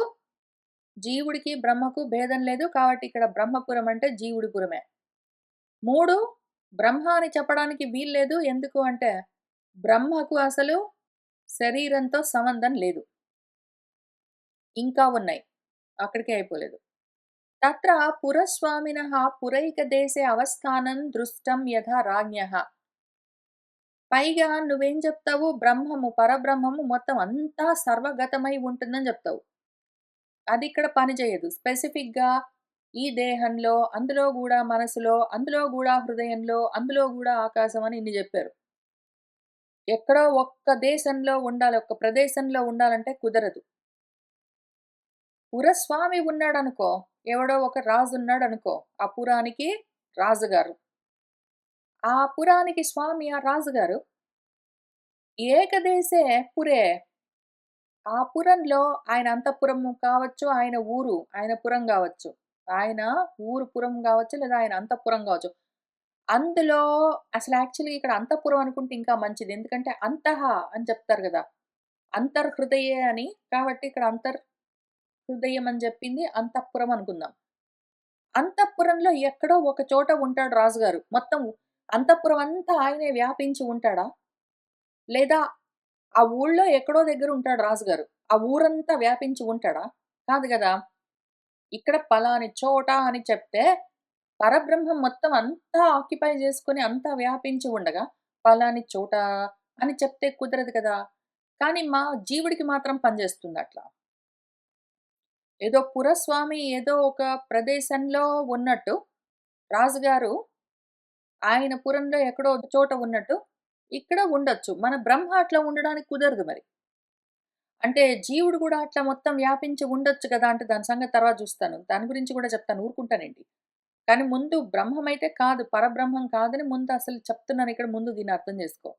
S1: జీవుడికి బ్రహ్మకు భేదం లేదు. కాబట్టి ఇక్కడ బ్రహ్మపురం అంటే జీవుడి పురమే. 3 బ్రహ్మ అని చెప్పడానికి వీల్లేదు. ఎందుకు అంటే బ్రహ్మకు అసలు శరీరంతో సంబంధం లేదు. ఇంకా ఉన్నాయి. అక్కడికే అయిపోలేదు. తత్ర పురస్వామినః పురైకదేశే అవస్థానం దృష్టం యథా రాజ్ఞః. పైగా నువ్వేం చెప్తావు? బ్రహ్మము, పరబ్రహ్మము మొత్తం అంతా సర్వగతమై ఉంటుందని చెప్తావు. అది ఇక్కడ పని చేయదు. స్పెసిఫిక్‌గా ఈ దేహంలో, అందులో గూడా మనసులో, అందులో గూడా హృదయంలో, అందులో గూడా ఆకాశం అని ఇన్ని జెప్పారు. ఎక్కడో ఒక్క దేశంలో ఉండాలి, ఒక్క ప్రదేశంలో ఉండాలంటే కుదరదు. పురస్వామి ఉన్నాడనుకో, ఎవడో ఒక రాజున్నాడనుకో, ఆ పురానికి రాజుగారు. ఆ పురానికి స్వామి ఆ రాజుగారు ఏకదేశే పురే. ఆ పురంలో ఆయన అంతఃపురము కావచ్చు, ఆయన ఊరు, ఆయన పురం గావచ్చు. ఆయన ఊరు పురం గావచ్చు, లేదా ఆయన అంతఃపురం గావచ్చు. అందులో అసలు యాక్చువల్‌గా ఇక్కడ అంతఃపురం అనుకుంటే ఇంకా మంచిది. ఎందుకంటే అంతః అని చెప్తారు గదా! అంతర్హృదయే అని. కాబట్టి ఇక్కడ హృదయం అని జెప్పింది అంతఃపురం అనుకుందాం. అంతఃపురంలో ఎక్కడో ఒక చోట ఉంటాడు రాజుగారు. మొత్తం అంతఃపురం అంతా ఆయనే వ్యాపించి ఉంటాడా? లేదా ఆ ఊళ్ళో ఎక్కడో దగ్గర ఉంటాడు రాజుగారు. ఆ ఊరంతా వ్యాపించి ఉంటాడా? కాదు గదా! ఇక్కడ పలాని చోట అని చెప్తే, పరబ్రహ్మం మొత్తం అంతా ఆక్యుపై జేసుకొని అంతా వ్యాపించి ఉండగా, పలాని చోట అని చెప్తే కుదరదు కదా! కానీ మా జీవుడికి మాత్రం పనిజేస్తుందట్లా. ఏదో పురస్వామి ఏదో ఒక ప్రదేశంలో ఉన్నట్టు, రాజుగారు ఆయన పురంలో ఎక్కడో ఒక చోట ఉన్నట్టు, ఇక్కడ ఉండొచ్చు. మన బ్రహ్మ అట్లా ఉండడానికి కుదరదు మరి. అంటే జీవుడు గూడా అట్లా మొత్తం వ్యాపించి ఉండొచ్చు గదా! అంటే దాని సంగతి తర్వాత జూస్తాను. దాని గురించి గూడా చెప్తాను ఊరుకుంటానేంటి. కానీ ముందు బ్రహ్మమైతే కాదు, పరబ్రహ్మం కాదని ముందు అసలు చెప్తున్నాను ఇక్కడ ముందు దీన్ని అర్థం జేసుకో.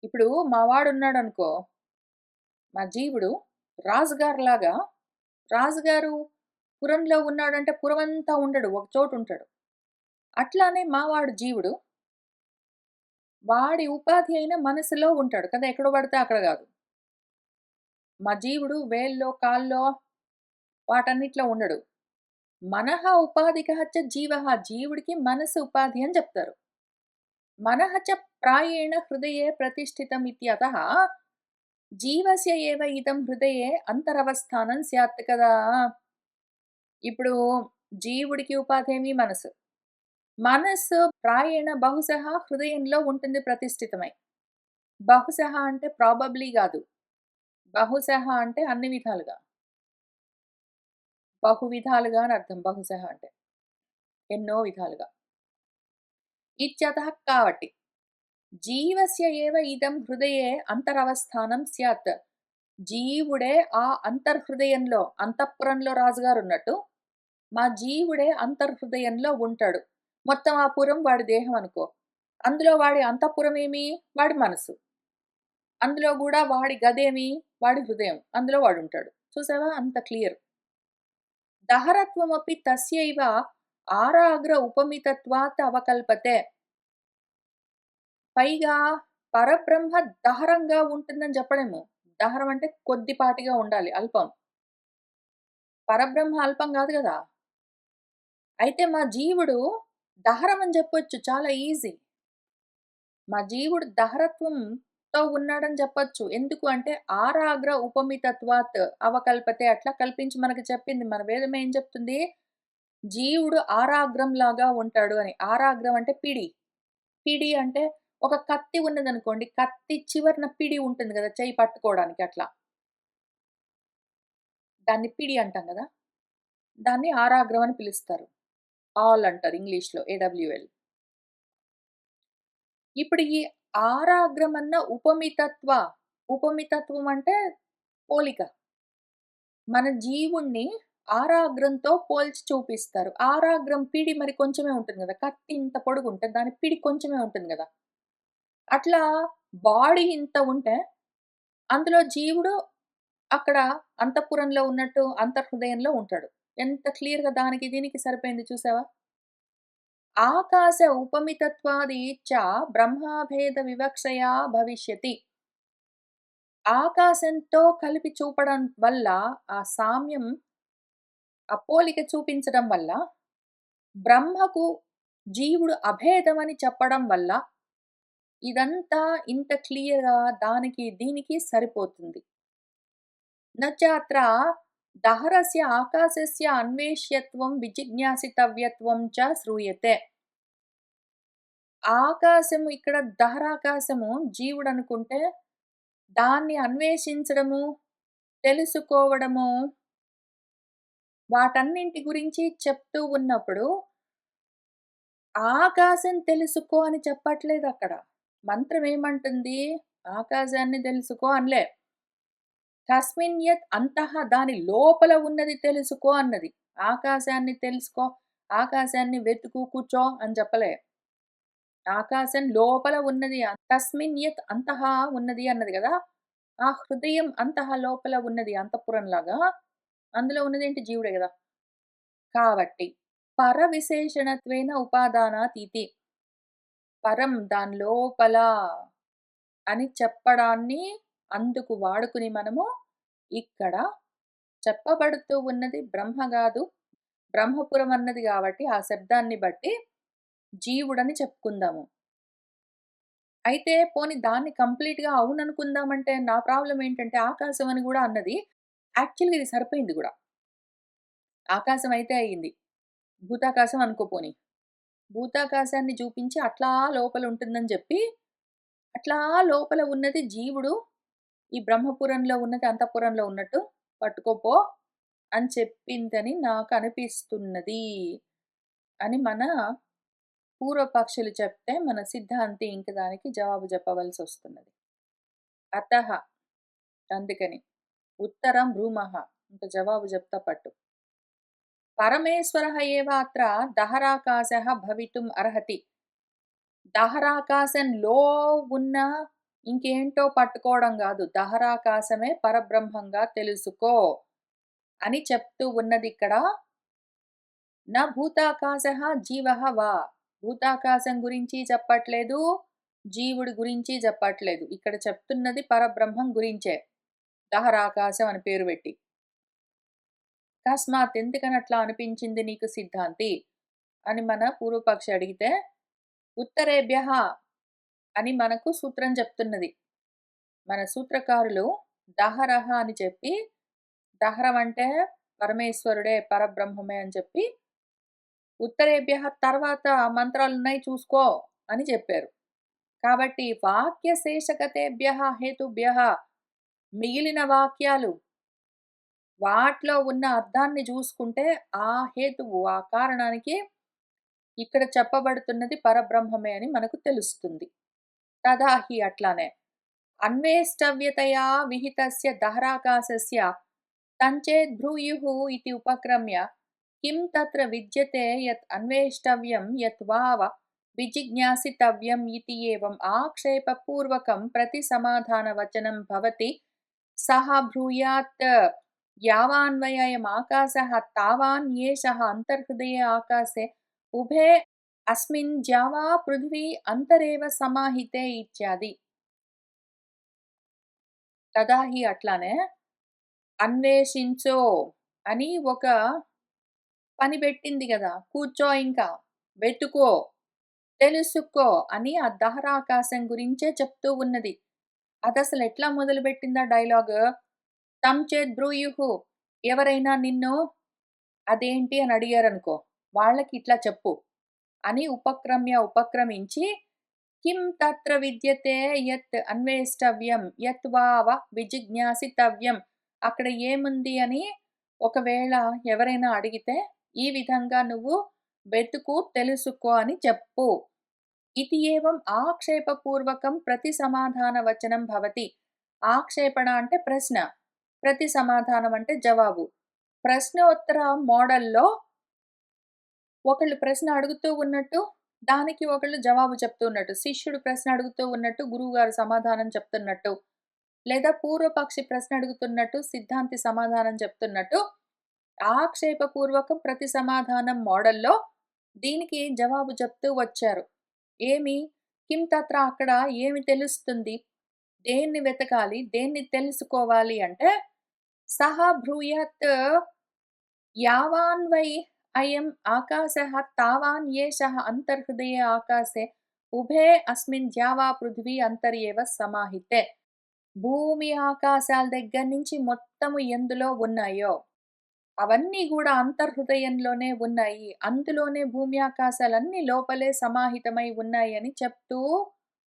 S1: ఇప్పుడు మా వాడున్నాడనుకో, మా జీవుడు రాజుగారిలాగా రాజుగారు పురంలో ఉన్నాడంటే పురమంతా ఉండడు. ఒక చోటుంటాడు. అట్లానే మావాడు జీవుడు, వాడి ఉపాధి అయిన మనసులో ఉంటాడు కదా! ఎక్కడ పడితే అక్కడ గాదు. మా జీవుడు వేల్లో, కాల్లో వాటన్నిట్లో ఉండడు. మనః ఉపాధికః చ జీవః. జీవుడికి మనసు ఉపాధి అని జెప్తారు. మనః చ ప్రాయేణ హృదయే ప్రతిష్ఠితమిత్యతః జీవస్య ఏవ ఇదం హృదయే అంతరవస్థానం స్యాత్ కదా! ఇప్పుడు జీవుడికి ఉపాధేమి మనసు. మనస్సు ప్రాయేణ బహుశః హృదయంలో ఉంటుంది ప్రతిష్ఠితమై. బహుశః అంటే ప్రాబబ్లీ గాదు. బహుశః అంటే అన్ని విధాలుగా. బహు విధాలుగా అని అర్థం బహుశః అంటే. ఎన్నో విధాలుగా. ఇత్యతః కాబట్టి. జీవస్య ఏవ ఇదం హృదయే అంతరవస్థానం స్యాత్. జీవుడే ఆ అంతర్హృదయంలో, అంతఃపురంలో రాజుగారున్నట్టు, మా జీవుడే అంతర్హృదయంలో ఉంటాడు. మొత్తం ఆ పురం వాడి దేహం అనుకో. అందులో వాడి అంతఃపురమేమి? వాడి మనసు. అందులో గూడా వాడి గదేమి? వాడి హృదయం. అందులో వాడుంటాడు. చూసావా అంత క్లియర్. దహరత్వమపి తస్యైవ ఆరాగ్ర ఉపమితత్వాత్ అవకల్పతే. పైగా పరబ్రహ్మ దహరంగా ఉంటుందని చెప్పడేమో. దహరం అంటే కొద్దిపాటిగా ఉండాలి. అల్పం. పరబ్రహ్మ అల్పం గాదు గదా! అయితే మా జీవుడు దహరం అని జెప్పొచ్చు. చాలా ఈజీ. మా జీవుడు దహరత్వంతో ఉన్నాడని చెప్పొచ్చు. ఎందుకు అంటే ఆరాగ్ర ఉపమితత్వాత్ అవకల్పతే అట్లా కల్పించి మనకు చెప్పింది. మన వేదం ఏం చెప్తుంది? జీవుడు ఆరాగ్రంలాగా ఉంటాడు అని. ఆరాగ్రం అంటే పిడి. పిడి అంటే ఒక కత్తి ఉన్నదనుకోండి. కత్తి చివరన పిడి ఉంటుంది గదా! చెయ్యి పట్టుకోవడానికి అట్లా. దాన్ని పిడి అంటాం గదా! దాన్ని ఆరాగ్రం అని పిలుస్తారు. ఆల్ అంటారు ఇంగ్లీష్‌లో ఏడబ్ల్యూఎల్. ఇప్పుడు ఈ ఆరాగ్రమన్న ఉపమితత్వ, ఉపమితత్వం అంటే పోలిక. మన జీవుడిని ఆరాగ్రంతో పోల్చి చూపిస్తారు. ఆరాగ్రం పిడి మరి కొంచెమే ఉంటుంది గదా! కత్తి ఇంత పొడుగుంటే దాని పిడి కొంచెమే ఉంటుంది గదా! అట్లా బాడీ ఇంత ఉంటే, అందులో జీవుడు అక్కడ అంతఃపురంలో ఉన్నట్టు అంతర్హృదయంలో ఉంటాడు. ఎంత క్లియర్‌గా దానికి దీనికి సరిపోయింది చూసావా? ఆకాశ ఉపమితత్వాది చ బ్రహ్మభేద వివక్షయా భవిష్యతి. ఆకాశంతో కలిపి చూపడం వల్ల ఆ సామ్యం, ఆ పోలిక చూపించడం వల్ల బ్రహ్మకు జీవుడు అభేదమని చెప్పడం వల్ల ఇదంతా ఇంత క్లియర్‌గా దానికి దీనికి సరిపోతుంది. నచాత్ర దహరస్య ఆకాశస్య అన్వేష్యత్వం విజిజ్ఞాసితవ్యత్వం చ శ్రూయతే. ఆకాశము ఇక్కడ దహరాకాశము జీవుడనుకుంటే, దాన్ని అన్వేషించడము, తెలుసుకోవడము వాటన్నింటి గురించి చెప్తూ ఉన్నప్పుడు, ఆకాశం తెలుసుకో అని చెప్పట్లేదక్కడ. మంత్రం ఏమంటుంది? ఆకాశాన్ని తెలుసుకో అనలే. తస్మిన్ యత్ అంతః దాని లోపల ఉన్నది తెలుసుకో అన్నది. ఆకాశాన్ని తెలుసుకో, ఆకాశాన్ని వెతుకు, కూర్చో అని చెప్పలే. ఆకాశం లోపల ఉన్నది. తస్మిన్ యత్ అంతః ఉన్నది అన్నది గదా! ఆ హృదయం అంతః లోపల ఉన్నది అంతఃపురంలాగా. అందులో ఉన్నదేంటి? జీవుడే గదా! కాబట్టి పర విశేషణత్వేన ఉపాదానాతీతి. పరం దాని లోపల అని చెప్పడాన్ని అందుకు వాడుకుని మనము ఇక్కడ చెప్పబడుతూ ఉన్నది బ్రహ్మ గాదు. బ్రహ్మపురం అన్నది గాబట్టి ఆ శబ్దాన్ని బట్టి జీవుడని చెప్పుకుందాము. అయితే పోనీ దాన్ని కంప్లీట్‌గా అవుననుకుందామంటే నా ప్రాబ్లమ్ ఏంటంటే ఆకాశం అని గూడా అన్నది. యాక్చువల్‌గా ఇది సరిపోయింది గూడా. ఆకాశం అయితే అయింది. భూతాకాశం అనుకో పోనీ. భూతాకాశాన్ని చూపించి అట్లా లోపల ఉంటుందని జెప్పి, అట్లా లోపల ఉన్నది జీవుడు, ఈ బ్రహ్మపురంలో ఉన్నది అంతఃపురంలో ఉన్నట్టు పట్టుకోపో అని చెప్పిందని నాకనిపిస్తున్నది అని మన పూర్వపక్షులు చెప్తే, మన సిద్ధాంతి ఇంక దానికి జవాబు చెప్పవలసొస్తున్నది. అతః అందుకని. ఉత్తరం బ్రూమః ఇంక జవాబు చెప్తా పట్టు. పరమేశ్వరः ఏవ అత్ర దహరాకాశः భవితుం అర్హతి. దహరాకాశంలో ఉన్న ఇంకేంటో పట్టుకోవడం గాదు. దహరాకాశమే పరబ్రహ్మంగా తెలుసుకో అని చెప్తూ ఉన్నదిక్కడ. న భూతాకాశః జీవః వా. భూతాకాశం గురించి చెప్పట్లేదు. జీవుడి గురించి చెప్పట్లేదు. ఇక్కడ చెప్తున్నది పరబ్రహ్మం గురించే. దహరాకాశం అని పేరు పెట్టి. అకస్మాత్ ఎందుకని అట్లా అనిపించింది నీకు సిద్ధాంతి? అని మన పూర్వపక్షి అడిగితే, ఉత్తరేభ్యః అని మనకు సూత్రం చెప్తున్నది. మన సూత్రకారులు దహరః అని చెప్పి, దహరం అంటే పరమేశ్వరుడే, పరబ్రహ్మమే అని చెప్పి, ఉత్తరేభ్యః తర్వాత మంత్రాలున్నాయి చూసుకో అని చెప్పారు. కాబట్టి వాక్య శేషగతేభ్యః హేతుభ్యః మిగిలిన వాక్యాలు వాటిలో ఉన్న అర్థాన్ని జూసుకుంటే, ఆ హేతువు, ఆ కారణానికి ఇక్కడ చెప్పబడుతున్నది పరబ్రహ్మమే అని మనకు తెలుస్తుంది. తదా హి అట్లానే. అన్వేష్టవ్యతయా విహితస్య దహరాకాశస్య తంచేద్ బ్రూయుః ఇతి ఉపక్రమ్య కిం తత్ర విద్యతే యత్ అన్వేష్టవ్యం యత్ వావ విజిజ్ఞాసితవ్యం ఇతి ఏవం ఆక్షేపపూర్వకం ప్రతిసమాధానవచనం భవతి సహ బ్రూయాత్ యావాన్వయమకాశः తావాన్ ఏషः అంతర్హృదయే ఆకాశే ఉభే అస్మిన్ ద్యావా పృథివీ అంతరేవ సమాహితే ఇత్యాది. తదా హి అట్లానే అన్వేషించో అని ఒక పని పెట్టింది గదా! కూర్చో ఇంకా, వెతుకో, తెలుసుకో అని ఆ దహరాకాశం గురించే చెప్తూ ఉన్నది. అదసలు ఎట్లా మొదలుపెట్టిందా డైలాగు? తం చేద్ బ్రూయుః ఎవరైనా నిన్ను అదేంటి అని అడిగారనుకో, వాళ్ళకి ఇట్లా చెప్పు అని ఉపక్రమించి కిం తత్ర విద్యతే యత్ అన్వేష్టవ్యం యత్ వావ విజిజ్ఞాసితవ్యం అక్కడ ఏముంది అని ఒకవేళ ఎవరైనా అడిగితే ఈ విధంగా నువ్వు వెతుకు తెలుసుకో అని చెప్పు. ఇది ఏవం ఆక్షేపపూర్వకం ప్రతి సమాధాన వచనం భవతి. ఆక్షేపణ అంటే ప్రశ్న. ప్రతి సమాధానం అంటే జవాబు. ప్రశ్నోత్తర మోడల్‌లో ఒకళ్ళు ప్రశ్న అడుగుతూ ఉన్నట్టు, దానికి ఒకళ్ళు జవాబు చెప్తూ ఉన్నట్టు. శిష్యుడు ప్రశ్న అడుగుతూ ఉన్నట్టు, గురువుగారు సమాధానం చెప్తున్నట్టు. లేదా పూర్వపక్షి ప్రశ్న అడుగుతున్నట్టు, సిద్ధాంతి సమాధానం చెప్తున్నట్టు, ఆక్షేపపూర్వకం ప్రతి సమాధానం మోడల్‌లో దీనికి జవాబు చెప్తూ వచ్చారు. ఏమి? కిం తత్ర అక్కడ ఏమి తెలుస్తుంది? దేన్ని వెతకాలి? దేన్ని తెలుసుకోవాలి అంటే, సహ బ్రూయాత్ యావాన్ వై అయం ఆకాశః తావాన్ ఏషః అంతర్హృదయే ఆకాశే ఉభే అస్మిన్ ద్యావా పృథివీ అంతర్యేవ సమాహితే. భూమి ఆకాశాల దగ్గర నుంచి మొత్తము ఎందులో ఉన్నాయో అవన్నీ గూడా అంతర్హృదయంలోనే ఉన్నాయి. అందులోనే భూమి ఆకాశాలన్నీ లోపలే సమాహితమై ఉన్నాయి అని చెప్తూ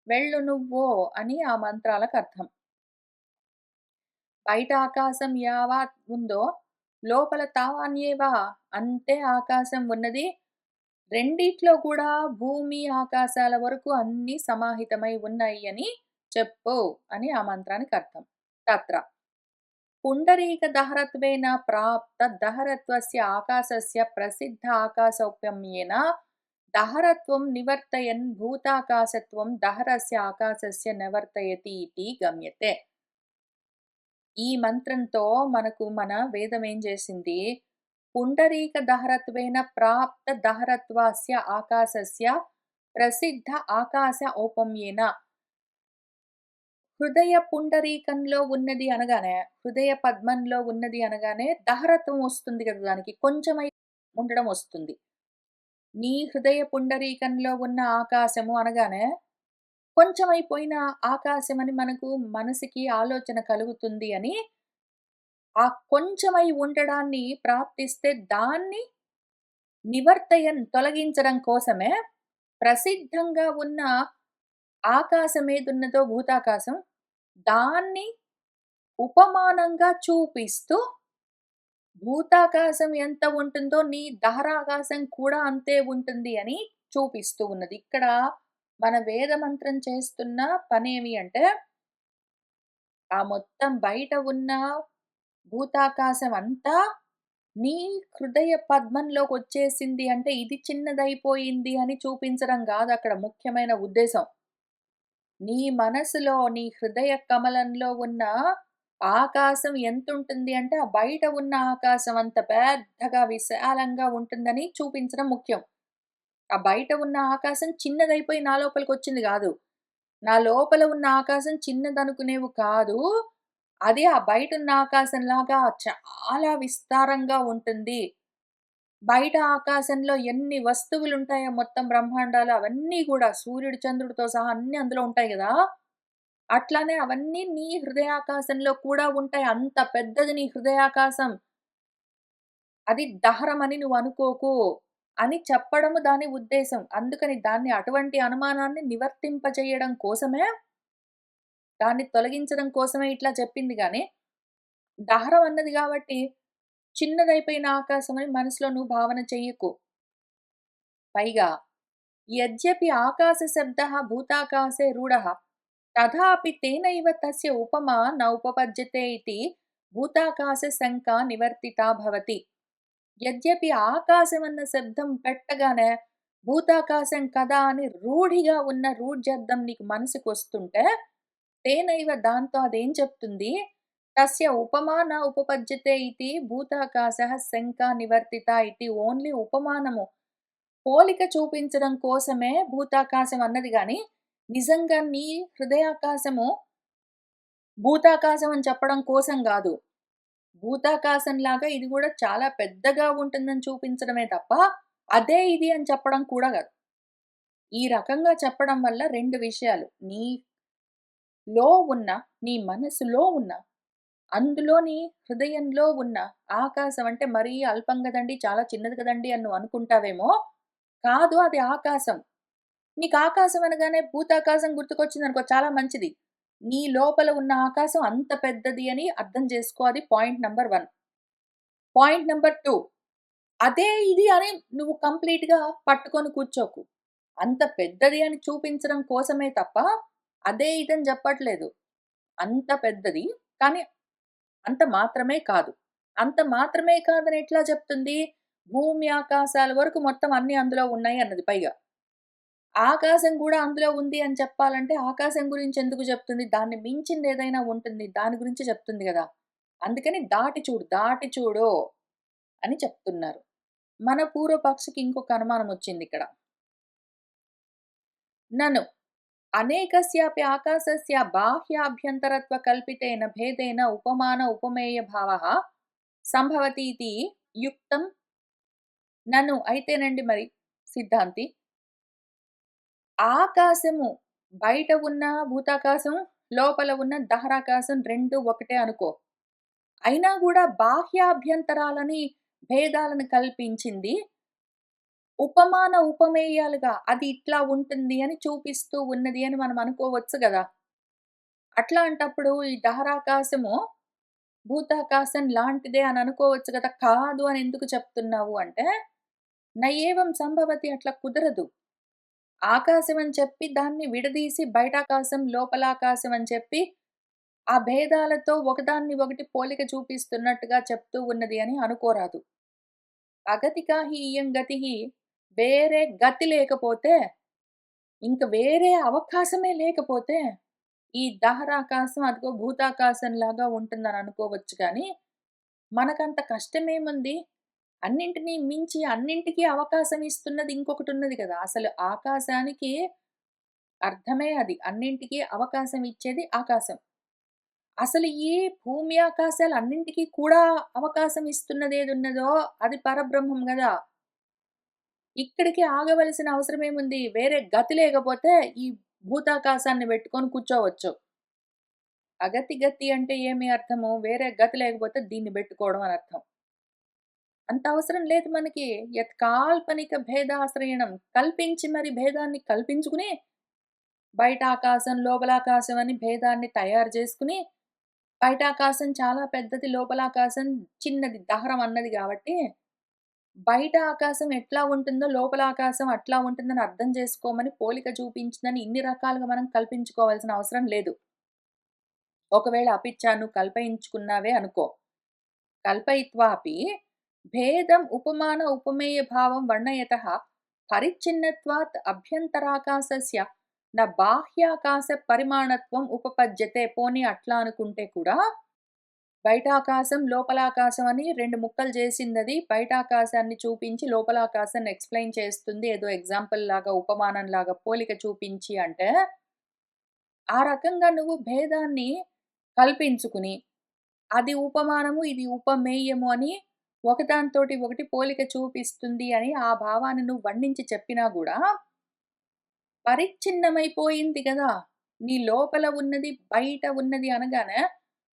S1: వెళ్ళు నువ్వు అని ఆ మంత్రాలకర్థం. బయట ఆకాశం యావత్ ఉందో లోపల తావాన్యేవ అంతే ఆకాశం ఉన్నది. రెండిట్లో కూడా భూమి, ఆకాశాల వరకు అన్నీ సమాహితమై ఉన్నాయి అని చెప్పు అని ఆ మంత్రానికి అర్థం. తత్ర పుండరీకదహరత్వేన ప్రాప్తదహరత్వస్య ఆకాశస్య ప్రసిద్ధ ఆకాశౌప్యమ్యేన దహరత్వం నివర్తయన్ భూతాకాశత్వం దహరస్య ఆకాశస్య నివర్తయతి ఇతి గమ్యతే. ఈ మంత్రంతో మనకు మన వేదం ఏం చేసింది? పుండరీక దహరత్వేన ప్రాప్త దహరత్వస్య ఆకాశస్య ప్రసిద్ధ ఆకాశ ఔపమ్యేన హృదయ పుండరీకంలో ఉన్నది అనగానే, హృదయ పద్మంలో ఉన్నది అనగానే దహరత్వం వస్తుంది కదా! దానికి కొంచెమై ఉండడం వస్తుంది. నీ హృదయ పుండరీకంలో ఉన్న ఆకాశము అనగానే, కొంచెమైపోయిన ఆకాశమని మనకు మనసుకి ఆలోచన కలుగుతుంది అని, ఆ కొంచెమై ఉండడాన్ని ప్రాప్తిస్తే దాన్ని తొలగించడం కోసమే ప్రసిద్ధంగా ఉన్న ఆకాశమేదున్నదో భూతాకాశం, దాన్ని ఉపమానంగా చూపిస్తూ భూతాకాశం ఎంత ఉంటుందో నీ దహరాకాశం కూడా అంతే ఉంటుంది అని చూపిస్తూ ఉన్నది. ఇక్కడ మన వేద మంత్రం చేస్తున్న పనేమి అంటే, ఆ మొత్తం బయట ఉన్న భూతాకాశం అంతా నీ హృదయ పద్మంలోకొచ్చేసింది అంటే, ఇది చిన్నదైపోయింది అని చూపించడం గాదక్కడ ముఖ్యమైన ఉద్దేశం. నీ మనసులో, నీ హృదయ కమలంలో ఉన్న ఆకాశం ఎంతుంటుంది అంటే, ఆ బయట ఉన్న ఆకాశం అంత పెద్దగా, విశాలంగా ఉంటుందని చూపించడం ముఖ్యం. ఆ బయట ఉన్న ఆకాశం చిన్నదైపోయి నా లోపలికొచ్చింది గాదు. నా లోపల ఉన్న ఆకాశం చిన్నదనుకునేవు కాదు. అది ఆ బయటున్న ఆకాశంలాగా చాలా విస్తారంగా ఉంటుంది. బయట ఆకాశంలో ఎన్ని వస్తువులుంటాయో మొత్తం బ్రహ్మాండాలు అవన్నీ గూడా సూర్యుడు, చంద్రుడితో సహా అన్నీ అందులో ఉంటాయి గదా! అట్లానే అవన్నీ నీ హృదయాకాశంలో కూడా ఉంటాయి. అంత పెద్దది నీ హృదయాకాశం. అది దహరమని నువ్వనుకోకు అని చెప్పడము దాని ఉద్దేశం. అందుకని దాన్ని అటువంటి అనుమానాన్ని నివర్తింపజేయడం కోసమే, దాన్ని తొలగించడం కోసమే ఇట్లా చెప్పింది గానీ, దహరం అన్నది గాబట్టి చిన్నదైపోయిన ఆకాశమని మనసులో నువ్వు భావన చెయ్యకు. పైగా యద్యపి ఆకాశశబ్దः భూతాకాశే రూఢः తథాపి తేనైవ తస్య ఉపమా న ఉపపద్యతే ఇతి భూతాకాశశంకా నివర్తితా భవతి. యద్యపి ఆకాశమన్న శబ్దం పెట్టగానే భూతాకాశం కదా అని రూఢిగా ఉన్న రూఢ్యర్థం నీకు మనసుకొస్తుంటే, తేనైవ దాంతో అదేం చెప్తుంది? తస్య ఉపమా న ఉపపద్యతే ఇతి భూతాకాశః శంకా నివర్తిత ఇతి ఓన్లీ ఉపమానము. పోలిక చూపించడం కోసమే భూతాకాశం అన్నది గాని, నిజంగా నీ హృదయాకాశము భూతాకాశం అని చెప్పడం కోసం గాదు. భూతాకాశంలాగా ఇది గూడా చాలా పెద్దగా ఉంటుందని చూపించడమే తప్ప, అదే ఇది అని చెప్పడం కూడా గాదు. ఈ రకంగా చెప్పడం వల్ల 2 విషయాలు. నీలో ఉన్న, నీ మనసులో ఉన్న, అందులో నీ హృదయంలో ఉన్న ఆకాశం అంటే మరీ అల్పం గదండీ! చాలా చిన్నది కదండీ! అని నువ్వు అనుకుంటావేమో! కాదు అది ఆకాశం. నీకు ఆకాశం అనగానే భూతాకాశం గుర్తుకొచ్చిందనుకో చాలా మంచిది. నీ లోపల ఉన్న ఆకాశం అంత పెద్దది అని అర్థం చేసుకో. అది పాయింట్ నంబర్ 1. పాయింట్ నంబర్ 2 అదే ఇది అని నువ్వు కంప్లీట్‌గా పట్టుకొని కూర్చోకు. అంత పెద్దది అని చూపించడం కోసమే తప్ప, అదే ఇదని చెప్పట్లేదు. అంత పెద్దది. కానీ అంత మాత్రమే కాదు. అంత మాత్రమే కాదని ఎట్లా చెప్తుంది? భూమి, ఆకాశాల వరకు మొత్తం అన్నీ అందులో ఉన్నాయి అన్నది పైగా. ఆకాశం గూడా అందులో ఉంది అని చెప్పాలంటే, ఆకాశం గురించి ఎందుకు చెప్తుంది? దాన్ని మించిందేదైనా ఉంటుంది. దాని గురించి చెప్తుంది గదా! అందుకని దాటి చూడు, దాటి చూడు అని చెప్తున్నారు. మన పూర్వపక్షికి ఇంకొక అనుమానమొచ్చిందిక్కడ. నను అనేకస్యాపి ఆకాశస్య బాహ్యాభ్యంతరత్వ కల్పితేన భేదేన ఉపమాన ఉపమేయ భావః సంభవతీతి యుక్తం నను అయితేనండి మరి సిద్ధాంతి ఆకాశము బయట ఉన్న భూతాకాశం, లోపల ఉన్న దహరాకాశం 2 ఒకటే అనుకో. అయినా గూడా బాహ్యాభ్యంతరాలని, భేదాలను కల్పించింది. ఉపమాన ఉపమేయాలుగా అది ఇట్లా ఉంటుంది అని చూపిస్తూ ఉన్నది అని మనం అనుకోవచ్చు గదా! అట్లాంటప్పుడు ఈ దహరాకాశము భూతాకాశం లాంటిదే అని అనుకోవచ్చు గదా! కాదు అని ఎందుకు చెప్తున్నావు అంటే, నయేవం సంభవతి అట్లా కుదరదు. ఆకాశం అని చెప్పి దాన్ని విడదీసి బయటాకాశం, లోపలాకాశం అని చెప్పి, ఆ భేదాలతో ఒకదాన్ని ఒకటి పోలిక చూపిస్తున్నట్టుగా చెప్తూ ఉన్నది అని అనుకోరాదు. అగతికా హి ఇయం గతిః వేరే గతి లేకపోతే, ఇంక వేరే అవకాశమే లేకపోతే, ఈ దహరాకాశం అదిగో భూతాకాశంలాగా ఉంటుందని అనుకోవచ్చు గానీ, మనకంత కష్టమేముంది? అన్నింటిని మించి అన్నింటికి అవకాశం ఇస్తున్నది ఇంకొకటున్నది గదా! అసలు ఆకాశానికి అర్థమే అది. అన్నింటికి అవకాశం ఇచ్చేది ఆకాశం. అసలు ఈ భూమి, ఆకాశాలన్నింటికి కూడా అవకాశం ఇస్తున్నదేదున్నదో అది పరబ్రహ్మం గదా! ఇక్కడికి ఆగవలసిన అవసరమేముంది? వేరే గతి లేకపోతే ఈ భూతాకాశాన్ని పెట్టుకొని కూర్చోవచ్చు. అగతి గతి అంటే ఏమి అర్థము? వేరే గతి లేకపోతే దీన్ని బెట్టుకోవడం అని అర్థం. అంత అవసరం లేదు మనకి. యత్ కాల్పనిక భేదాశ్రయణం కల్పించి మరి భేదాన్ని కల్పించుకుని, బయట ఆకాశం, లోపల ఆకాశం అని భేదాన్ని తయారు చేసుకొని, బయట ఆకాశం చాలా పెద్దది, లోపల ఆకాశం చిన్నది, దహరం అన్నది గాబట్టి, బయట ఆకాశం ఎట్లా ఉంటుందో, లోపల ఆకాశం అట్లా ఉంటుందని అర్థం చేసుకోమని పోలిక చూపించిందని ఇన్ని రకాలుగా మనం కల్పించుకోవాల్సిన అవసరం లేదు. ఒకవేళ అపిచ్చా నువ్వు కల్పయించుకున్నావే అనుకో. కల్పయిత్వాపి భేదం ఉపమాన ఉపమేయ భావం వర్ణయతః పరిచ్ఛిన్నత్వాత్ అభ్యంతరాకాశస్య న బాహ్యాకాశ పరిమాణత్వం ఉపపద్యతే. పోనీ అట్లా అనుకుంటే కూడా బయటాకాశం, లోపలాకాశం అని 2 ముక్కలు చేసిందది. బయటాకాశాన్ని చూపించి లోపలాకాశాన్ని ఎక్స్‌ప్లెయిన్ చేస్తుంది. ఏదో ఎగ్జాంపుల్ లాగా, ఉపమానం లాగా పోలిక చూపించి అంటే, ఆ రకంగా నువ్వు భేదాన్ని కల్పించుకుని, అది ఉపమానము, ఇది ఉపమేయము అని ఒకదానితోటి ఒకటి పోలిక చూపిస్తుంది అని ఆ భావాన్ని నువ్వు వర్ణించి చెప్పినా గూడా, పరిచ్ఛిన్నమైపోయింది గదా! నీ లోపల ఉన్నది, బయట ఉన్నది అనగానే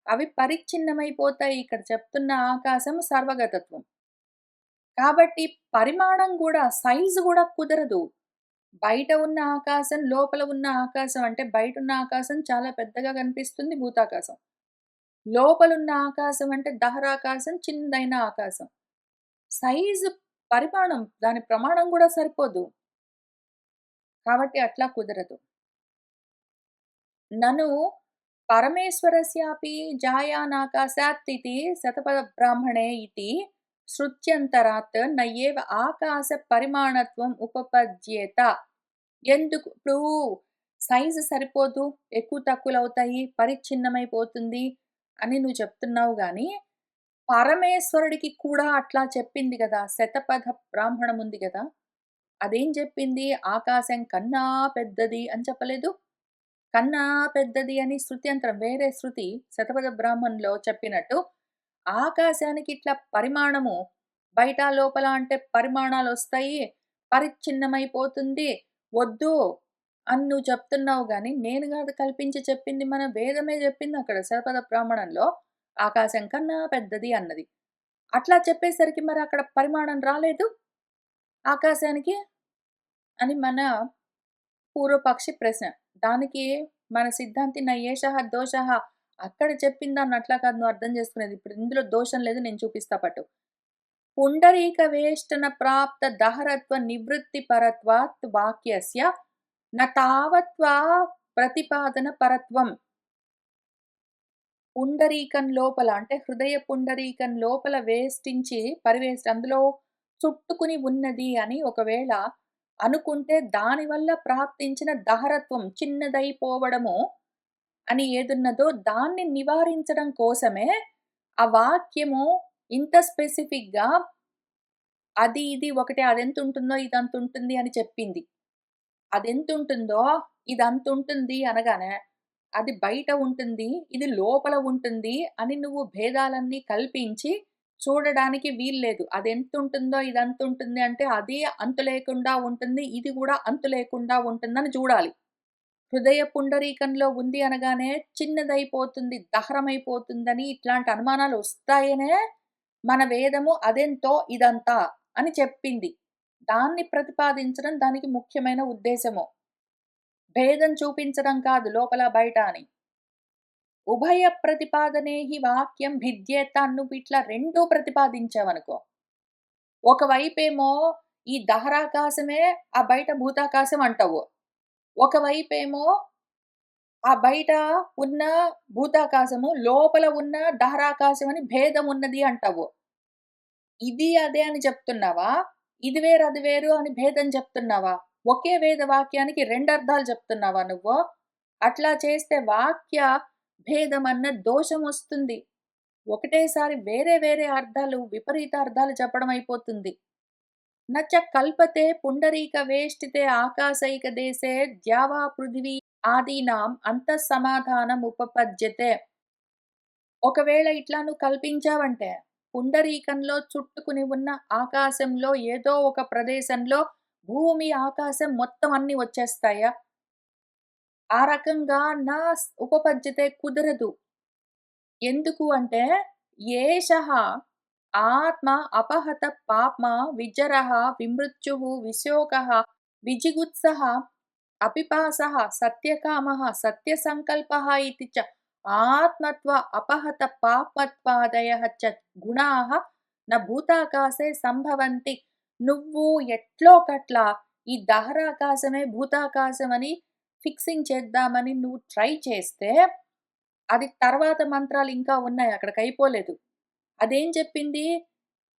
S1: అవి పరిచ్ఛిన్నమైపోతాయి. ఇక్కడ చెప్తున్న ఆకాశం సర్వగతత్వం. కాబట్టి పరిమాణం గూడా, సైజు గూడా కుదరదు. బయట ఉన్న ఆకాశం, లోపల ఉన్న ఆకాశం అంటే బయటున్న ఆకాశం చాలా పెద్దగా కనిపిస్తుంది భూతాకాశం. లోపలున్న ఆకాశం అంటే దహరాకాశం చిన్నదైన ఆకాశం. సైజు పరిమాణం దాని ప్రమాణం గూడా సరిపోదు. కాబట్టి అట్లా కుదరదు. నను పరమేశ్వరస్యాపి జాయానాకాశాత్తితి శతపథబ్రాహ్మణే ఇతి శృత్యంతరాత్ నయ్యేవ ఆకాశ పరిమాణత్వం ఉపపద్యేత. ఎందుకు ఇప్పుడు సైజు సరిపోదు, ఎక్కువ తక్కువలవుతాయి, పరిచ్ఛిన్నమైపోతుంది అని నువ్వు చెప్తున్నావు గానీ, పరమేశ్వరుడికి కూడా అట్లా చెప్పింది గదా! శతపథ బ్రాహ్మణం ఉంది గదా! అదేం జెప్పింది? ఆకాశం కన్నా పెద్దది అని చెప్పలేదు? కన్నా పెద్దది అని శృత్యంతరం వేరే శృతి శతపథ బ్రాహ్మణంలో చెప్పినట్టు, ఆకాశానికి ఇట్లా పరిమాణము బయట, లోపల అంటే పరిమాణాలొస్తాయి, పరిచ్ఛిన్నమైపోతుంది, వద్దు అని నువ్వు చెప్తున్నావు గానీ, నేను గాదు కల్పించి చెప్పింది. మన వేదమే జెప్పిందక్కడ శతపథ బ్రాహ్మణంలో ఆకాశం కన్నా పెద్దది అన్నది. అట్లా చెప్పేసరికి మరి అక్కడ పరిమాణం రాలేదు ఆకాశానికి అని మన పూర్వపక్షి ప్రశ్న. దానికి మన సిద్ధాంతి నయేషః దోషః అక్కడ చెప్పిన దాన్ని అట్లా కాదు నువ్వు అర్థం చేసుకునేది. ఇప్పుడు ఇందులో దోషం లేదు నేను చూపిస్తా పట్టు. పుండరీక వేష్టన ప్రాప్త దహరత్వ నివృత్తి పరత్వాత్ వాక్యస్య న తావత్వా ప్రతిపాదన పరత్వం. పుండరీకం లోపల అంటే హృదయ పుండరీకం లోపల వేష్టించి అందులో చుట్టుకుని ఉన్నది అని ఒకవేళ అనుకుంటే దానివల్ల ప్రాప్తించిన దహరత్వం చిన్నదైపోవడము అని ఏదున్నదో దాన్ని నివారించడం కోసమే ఆ వాక్యము ఇంత స్పెసిఫిక్‌గా అది ఇది ఒకటే అదెంతుంటుందో ఇదంతుంటుంది అని చెప్పింది. అదెంతుంటుందో ఇదంతుంటుంది అనగానే అది బయట ఉంటుంది, ఇది లోపల ఉంటుంది అని నువ్వు భేదాలన్నీ కల్పించి చూడడానికి వీల్లేదు. అదెంతుంటుందో ఇదంతుంటుంది అంటే అది అంతు లేకుండా ఉంటుంది, ఇది గూడా అంతు లేకుండా ఉంటుందని జూడాలి. హృదయ పుండరీకంలో ఉంది అనగానే చిన్నదైపోతుంది, దహరమైపోతుందని ఇట్లాంటి అనుమానాలొస్తాయనే మన వేదము అదెంతో ఇదంతా అని చెప్పింది. దాన్ని ప్రతిపాదించడం దానికి ముఖ్యమైన ఉద్దేశము. భేదం చూపించడం కాదు లోపల బయట అని. ఉభయ ప్రతిపాదనే హి వాక్యం భిద్యేత నువ్విట్లా 2 ప్రతిపాదించావనుకో. ఒకవైపేమో ఈ దహరాకాశమే ఆ బయట భూతాకాశం అంటావు. ఒకవైపేమో ఆ బయట ఉన్న భూతాకాశము, లోపల ఉన్న దహరాకాశం అని భేదం ఉన్నది అంటావు. ఇది అదే అని చెప్తున్నావా? ఇది వేరు, అది వేరు అని భేదం చెప్తున్నావా? ఒకే వేద వాక్యానికి 2 అర్థాలు చెప్తున్నావా నువ్వు? అట్లా చేస్తే వాక్య భేదమన్న దోషమొస్తుంది. ఒకటేసారి వేరే వేరే అర్థాలు, విపరీత అర్థాలు చెప్పడం అయిపోతుంది. నచ కల్పతే పుండరీకవేష్టితే ఆకాశైకదేశే ద్యావా పృథివీ ఆదీనాం అంతఃసమాధానముపపద్యతే. ఒకవేళ ఇట్లా నువ్వు కల్పించావంటే, పుండరీకంలో చుట్టుకుని ఉన్న ఆకాశంలో ఏదో ఒక ప్రదేశంలో భూమి, ఆకాశం మొత్తం అన్నీ వచ్చేస్తాయా? ఆ రకంగా ఉపపద్యతే కుదరదు. ఎందుకు అంటే, ఏషః ఆత్మ అపహత పాప్మ విజరః విమృత్యుః విశోకః విజిగుత్సః అపిపాసః సత్యకామః సత్యసంకల్పః ఇతి చ ఆత్మత్వ అపహత పాపత్వాదయః చ గుణాః న భూతాకాశే సంభవంతి. నువ్వు ఎట్లోకట్లా ఈ దహరాకాశమే భూతాకాశమని ఫిక్సింగ్ చేద్దామని నువ్వు ట్రై చేస్తే, అది తర్వాత మంత్రాలు ఇంకా ఉన్నాయి. అక్కడికయిపోలేదు. అదేం చెప్పింది?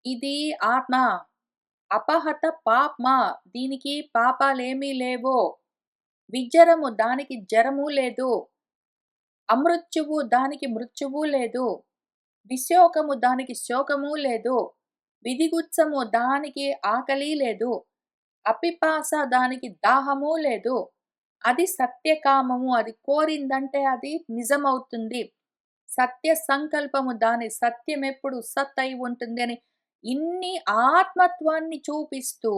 S1: ఇది ఆత్మ. అపహత పాప్మ. దీనికి పాపాలేమీ లేవు. విజరము దానికి జరము లేదు. అమృత్యువు దానికి మృత్యువు లేదు. విశోకము దానికి శోకము లేదు. విధిగుత్సము దానికి ఆకలి లేదు. అపిపాస దానికి దాహము లేదు. అది సత్యకామము. అది కోరిందంటే అది నిజమవుతుంది. సత్య సంకల్పము దాని సత్యమెప్పుడు సత్ అయి ఉంటుంది అని ఇన్ని ఆత్మత్వాన్ని చూపిస్తూ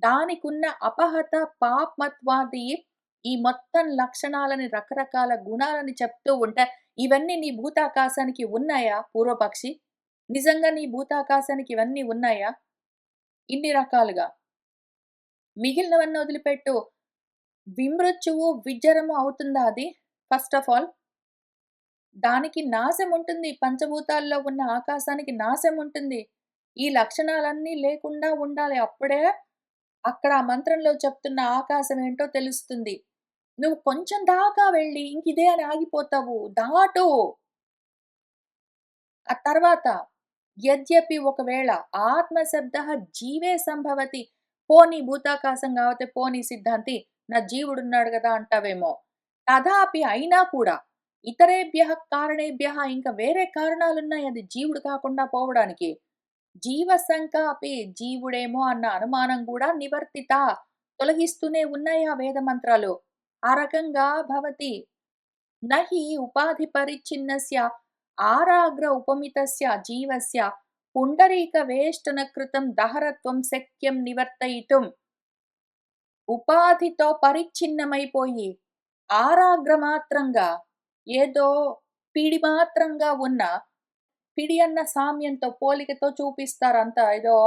S1: దానికున్న అపహత పాప్మత్వాది ఈ మొత్తం లక్షణాలని రకరకాల గుణాలని చెప్తూ ఉంటే ఇవన్నీ నీ భూతాకాశానికి ఉన్నాయా పూర్వపక్షి? నిజంగా నీ భూతాకాశానికి ఇవన్నీ ఉన్నాయా? ఇన్ని రకాలుగా. మిగిలినవన్నీ వదిలిపెట్టు. విమృత్యువు, విజరము అవుతుందా అది? First of all. దానికి నాశముంటుంది. పంచభూతాల్లో ఉన్న ఆకాశానికి నాశముంటుంది. ఈ లక్షణాలన్నీ లేకుండా ఉండాలి. అప్పుడే అక్కడ ఆ మంత్రంలో చెప్తున్న ఆకాశం ఏంటో తెలుస్తుంది. నువ్వు కొంచెం దాకా వెళ్ళి ఇంకిదే అని ఆగిపోతావు. దాటు. ఆ తర్వాత యద్యపి ఒకవేళ ఆత్మశబ్దః జీవే సంభవతి. పోనీ భూతాకాశం కాకపోతే పోనీ సిద్ధాంతి నా జీవుడున్నాడు గదా అంటావేమో. తథాపి అయినా కూడా ఇతరేభ్యః కారణేభ్యః ఇంకా వేరే కారణాలున్నాయి అది జీవుడు కాకుండా పోవడానికి. జీవశంక అపి జీవుడేమో అన్న అనుమానం గూడా నివర్తిత. తొలగిస్తూనే ఉన్నాయి ఆ వేద మంత్రాలు. ఆ రకంగా భవతి. నహి ఉపాధి పరిచ్ఛిన్నస్య ఆరాగ్ర ఉపమితస్య జీవస్య పుండరీక వేష్టన కృతం దహరత్వం శక్యం నివర్తయితుం. ఉపాధితో పరిచ్ఛిన్నమైపోయి ఆరాగ్రమాత్రంగా ఏదో పిడి మాత్రంగా ఉన్న పిడి అన్న సామ్యంతో పోలికతో చూపిస్తారంతా. ఏదో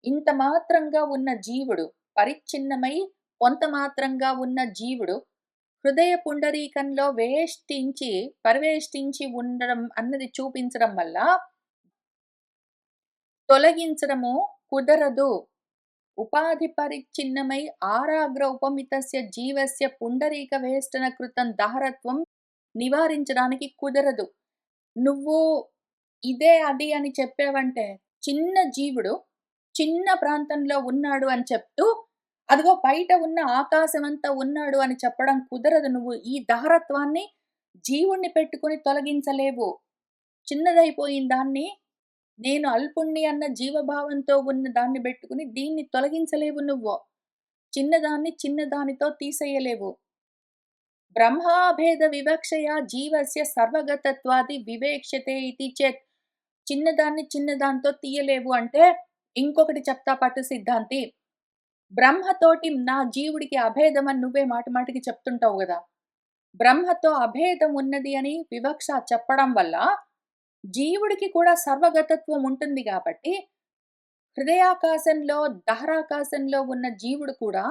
S1: ఇంత మాత్రంగా ఉన్న జీవుడు పరిచ్ఛిన్నమై కొంత మాత్రంగా ఉన్న జీవుడు హృదయ పుండరీకంలో పరివేష్టించి ఉండడం అన్నది చూపించడం వల్ల తొలగించడము కుదరదు. ఉపాధి పరిచ్ఛిన్నమై ఆరాగ్ర ఉపమితస్య జీవస్య పుండరీక వేష్టన కృతం దహరత్వం నివారించడానికి కుదరదు. నువ్వు ఇదే అది అని చెప్పావంటే చిన్న జీవుడు చిన్న ప్రాంతంలో ఉన్నాడు అని చెప్తూ, అదిగో బయట ఉన్న ఆకాశమంతా ఉన్నాడు అని చెప్పడం కుదరదు. నువ్వు ఈ దహరత్వాన్ని జీవుణ్ణి పెట్టుకొని తొలగించలేవు. చిన్నదైపోయిన దాన్ని నేను అల్పుణ్ణి అన్న జీవభావంతో ఉన్న దాన్ని బెట్టుకుని దీన్ని తొలగించలేవు నువ్వు. చిన్నదాన్ని చిన్నదానితో తీసేయలేవు. బ్రహ్మాభేద వివక్షయా జీవస్య సర్వగతత్వాది వివేక్ష్యతే ఇతి చేత్. చిన్నదాన్ని చిన్నదానితో తీయలేవు అంటే ఇంకొకటి చెప్తా పట్టు సిద్ధాంతి. బ్రహ్మతోటి నా జీవుడికి అభేదం అని నువ్వే మాటి మాటికి చెప్తుంటావు గదా! బ్రహ్మతో అభేదం ఉన్నది అని వివక్ష చెప్పడం వల్ల జీవుడికి కూడా సర్వగతత్వం ఉంటుంది గాబట్టి, హృదయాకాశంలో, దహరాకాశంలో ఉన్న జీవుడు కూడా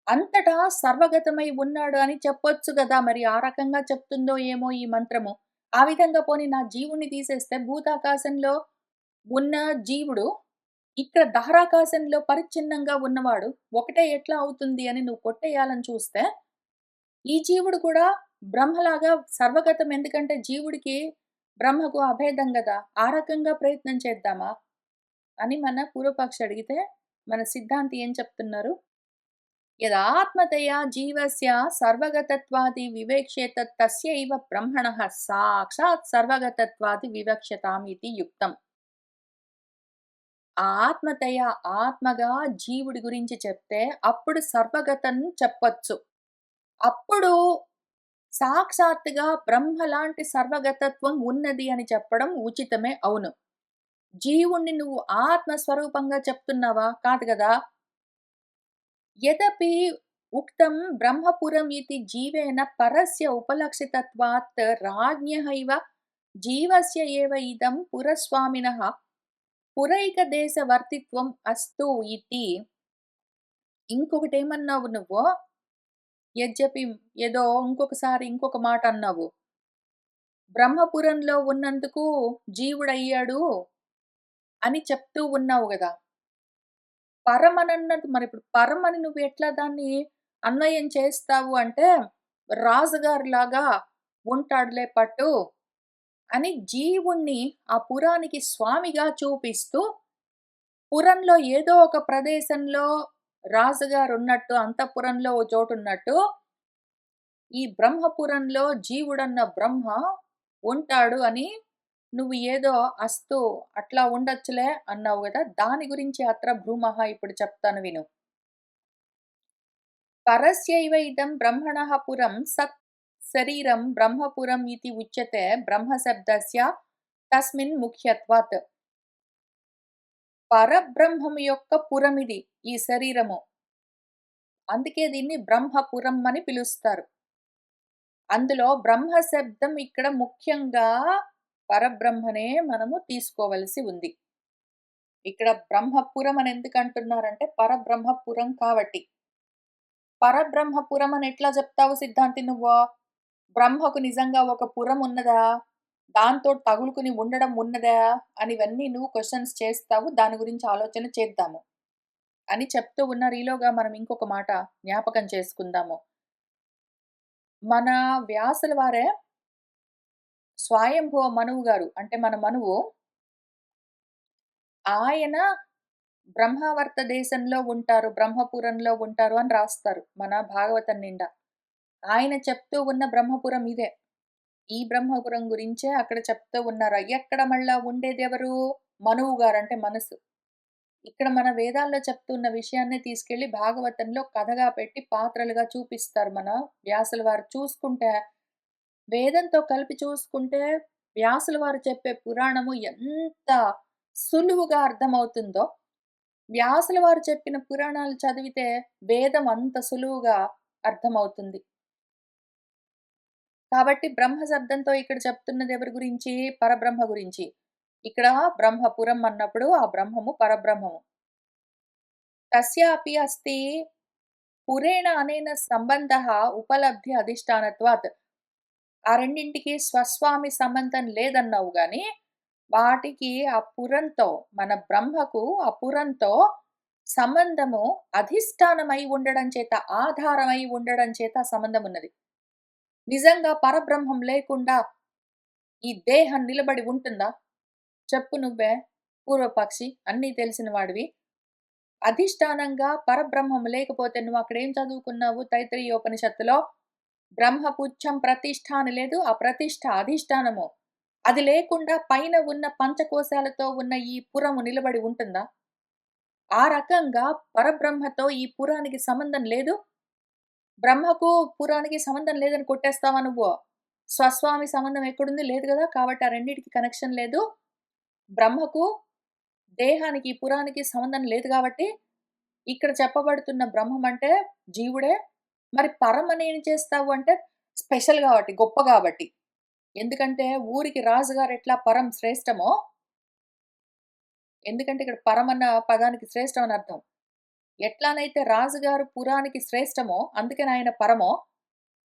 S1: అంతటా సర్వగతమై ఉన్నాడు అని చెప్పొచ్చు గదా! మరి ఆ రకంగా చెప్తుందో ఏమో ఈ మంత్రము. ఆ విధంగా పోనీ నా జీవుడిని తీసేస్తే భూతాకాశంలో ఉన్న జీవుడు, ఇక్కడ దహరాకాశంలో పరిచ్ఛిన్నంగా ఉన్నవాడు ఒకటే ఎట్లా అవుతుంది అని నువ్వు కొట్టేయాలని చూస్తే, ఈ జీవుడు కూడా బ్రహ్మలాగా సర్వగతం ఎందుకంటే జీవుడికి, బ్రహ్మకు అభేదం గదా! ఆ రకంగా ప్రయత్నం చేద్దామా? అని మన పూర్వపక్షి అడిగితే, మన సిద్ధాంతి ఏం చెప్తున్నారు? యదాత్మతయా జీవస్య సర్వగతత్వాది వివేక్ష్యేత తస్యైవ బ్రహ్మణః సాక్షాత్ సర్వగతత్వాది వివక్ష్యతాం ఇతి యుక్తం. ఆ ఆత్మతయ ఆత్మగా జీవుడి గురించి చెప్తే అప్పుడు సర్వగతం చెప్పొచ్చు. అప్పుడు సాక్షాత్తుగా బ్రహ్మలాంటి సర్వగతత్వం ఉన్నది అని చెప్పడం ఉచితమే అవును. జీవుణ్ణి నువ్వు ఆత్మ స్వరూపంగా చెప్తున్నావా? కాదు గదా! యదపి ఉక్తం బ్రహ్మపురం ఇతి జీవేన పరస్య ఉపలక్షితత్వాత్ రాజ్ఞః ఇవ జీవస్య ఏవ ఇదం పురస్వామినః పురైకదేశవర్తిత్వం అస్తు ఇతి. ఇంకొకటేమన్నావు నువ్వు? యద్యపి ఏదో ఇంకొకసారి ఇంకొక మాట అన్నావు. బ్రహ్మపురంలో ఉన్నందుకు జీవుడయ్యాడు అని చెప్తూ ఉన్నావు గదా! పరమనన్నది మరిప్పుడు పరమని నువ్వు ఎట్లా దాన్ని అన్వయం చేస్తావు అంటే, రాజుగారిలాగా ఉంటాడులే పట్టు అని జీవుణ్ణి ఆ పురానికి స్వామిగా చూపిస్తూ, పురంలో ఏదో ఒక ప్రదేశంలో రాజుగారున్నట్టు, అంతఃపురంలో ఓ చోటున్నట్టు, ఈ బ్రహ్మపురంలో జీవుడన్న బ్రహ్మ ఉంటాడు అని నువ్వు ఏదో అస్తు అట్లా ఉండొచ్చులే అన్నావు గదా! దాని గురించి అత్ర భ్రూమః ఇప్పుడు చెప్తాను విను. పరస్యైవ ఇదం బ్రహ్మణః పురం సత్ శరీరం బ్రహ్మపురం ఇతి ఉచ్యతే బ్రహ్మశబ్దస్య తస్మిన్ ముఖ్యత్వాత్. పరబ్రహ్మము యొక్క పురమిది ఈ శరీరము. అందుకే దీన్ని బ్రహ్మపురం అని పిలుస్తారు. అందులో బ్రహ్మ శబ్దం ఇక్కడ ముఖ్యంగా పరబ్రహ్మనే మనము తీసుకోవలసి ఉంది. ఇక్కడ బ్రహ్మపురం అని ఎందుకంటున్నారంటే పరబ్రహ్మపురం కాబట్టి. పరబ్రహ్మపురం అని ఎట్లా చెప్తావు సిద్ధాంతి నువ్వు? బ్రహ్మకు నిజంగా ఒక పురం ఉన్నదా? దాంతో తగులుకుని ఉండడం ఉన్నదా? అని ఇవన్నీ నువ్వు క్వెషన్స్ చేస్తావు. దాని గురించి ఆలోచన చేద్దాము. అని చెప్తూ ఉన్నారు. ఈలోగా మనం ఇంకొక మాట జ్ఞాపకం చేసుకుందాము. మన వ్యాసుల వారే స్వయంభువ మనువు గారు అంటే మన మనువు ఆయన బ్రహ్మావర్త దేశంలో ఉంటారు. బ్రహ్మపురంలో ఉంటారు అని రాస్తారు మన భాగవతం నిండా. ఆయన చెప్తూ ఉన్న బ్రహ్మపురం ఇదే. ఈ బ్రహ్మపురం గురించే అక్కడ చెప్తూ ఉన్నారు. ఎక్కడ మళ్ళా ఉండేదెవరు? మనువు గారు అంటే మనసు. ఇక్కడ మన వేదాల్లో చెప్తున్న విషయాన్నే తీసుకెళ్ళి భాగవతంలో కథగా పెట్టి పాత్రలుగా చూపిస్తారు మన వ్యాసుల వారు. చూసుకుంటే వేదంతో కలిపి చూసుకుంటే వ్యాసుల వారు చెప్పే పురాణము ఎంత సులువుగా అర్థమవుతుందో, వ్యాసుల వారు చెప్పిన పురాణాలు చదివితే వేదం అంత సులువుగా అర్థమవుతుంది. కాబట్టి బ్రహ్మ శబ్దంతో ఇక్కడ చెప్తున్నది ఎవరి గురించి? పరబ్రహ్మ గురించి. ఇక్కడ బ్రహ్మపురం అన్నప్పుడు ఆ బ్రహ్మము పరబ్రహ్మము. తస్యాపి అస్తి పురేణ అనేన సంబంధః ఉపలబ్ధి అధిష్టానత్వాత్. ఆ రెండింటికి స్వస్వామి సంబంధం లేదన్నావు గాని, వాటికి ఆ పురంతో మన బ్రహ్మకు ఆ పురంతో సంబంధము అధిష్టానమై ఉండడం చేత, ఆధారమై ఉండడం చేత ఆ సంబంధం ఉన్నది. నిజంగా పరబ్రహ్మం లేకుండా ఈ దేహం నిలబడి ఉంటుందా? చెప్పు నువ్వే పూర్వపక్షి అన్నీ తెలిసిన వాడివి. అధిష్టానంగా పరబ్రహ్మం లేకపోతే నువ్వు అక్కడేం చదువుకున్నావు తైత్తరీయోపనిషత్తులో? బ్రహ్మపుచ్చం ప్రతిష్ఠ అని లేదు. ఆ ప్రతిష్ఠ అధిష్టానము. అది లేకుండా పైన ఉన్న పంచకోశాలతో ఉన్న ఈ పురము నిలబడి ఉంటుందా? ఆ రకంగా పరబ్రహ్మతో ఈ పురానికి సంబంధం లేదు. బ్రహ్మకు పురానికి సంబంధం లేదని కొట్టేస్తావా నువ్వు? స్వస్వామి సంబంధం ఎక్కడుంది? లేదు గదా! కాబట్టి ఆ రెండిటికి కనెక్షన్ లేదు. బ్రహ్మకు, దేహానికి, పురానికి సంబంధం లేదు గాబట్టి, ఇక్కడ చెప్పబడుతున్న బ్రహ్మం అంటే జీవుడే. మరి పరం అని ఏం చేస్తావు అంటే, స్పెషల్ గాబట్టి, గొప్ప గాబట్టి. ఎందుకంటే ఊరికి రాజుగారు ఎట్లా పరం శ్రేష్టమో, ఎందుకంటే ఇక్కడ పరం అన్న పదానికి శ్రేష్టం అని అర్థం. ఎట్లానైతే రాజుగారు పురానికి శ్రేష్టమో, అందుకని ఆయన పరమో,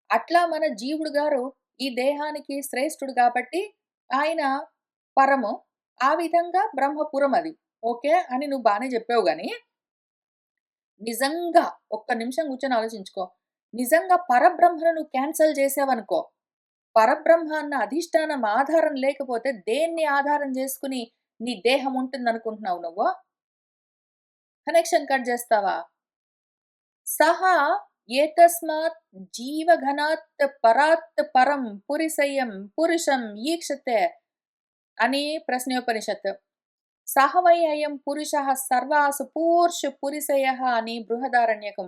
S1: అట్లా మన జీవుడు గారు ఈ దేహానికి శ్రేష్ఠుడు కాబట్టి ఆయన పరము. ఆ విధంగా బ్రహ్మపురం అది. ఓకే. అని నువ్వు బానే జెప్పావు గానీ, నిజంగా ఒక్క నిమిషం కూర్చొని ఆలోచించుకో. నిజంగా పరబ్రహ్మను నువ్వు క్యాన్సెల్ చేసావనుకో, పరబ్రహ్మ అన్న అధిష్టానం ఆధారం లేకపోతే దేన్ని ఆధారం జేసుకొని నీ దేహం ఉంటుందనుకుంటున్నావు నువ్వు? కనెక్షన్ కట్ జేస్తావా? సహా ఏతస్మాత్ జీవఘనాత్ పరాత్ పరం పురిసయం పురుషం ఈక్షతే అని ప్రశ్నోపనిషత్. సహ వై అయం పురుషః సర్వాసు పూర్షు పురిసయః అని బృహదారణ్యకం.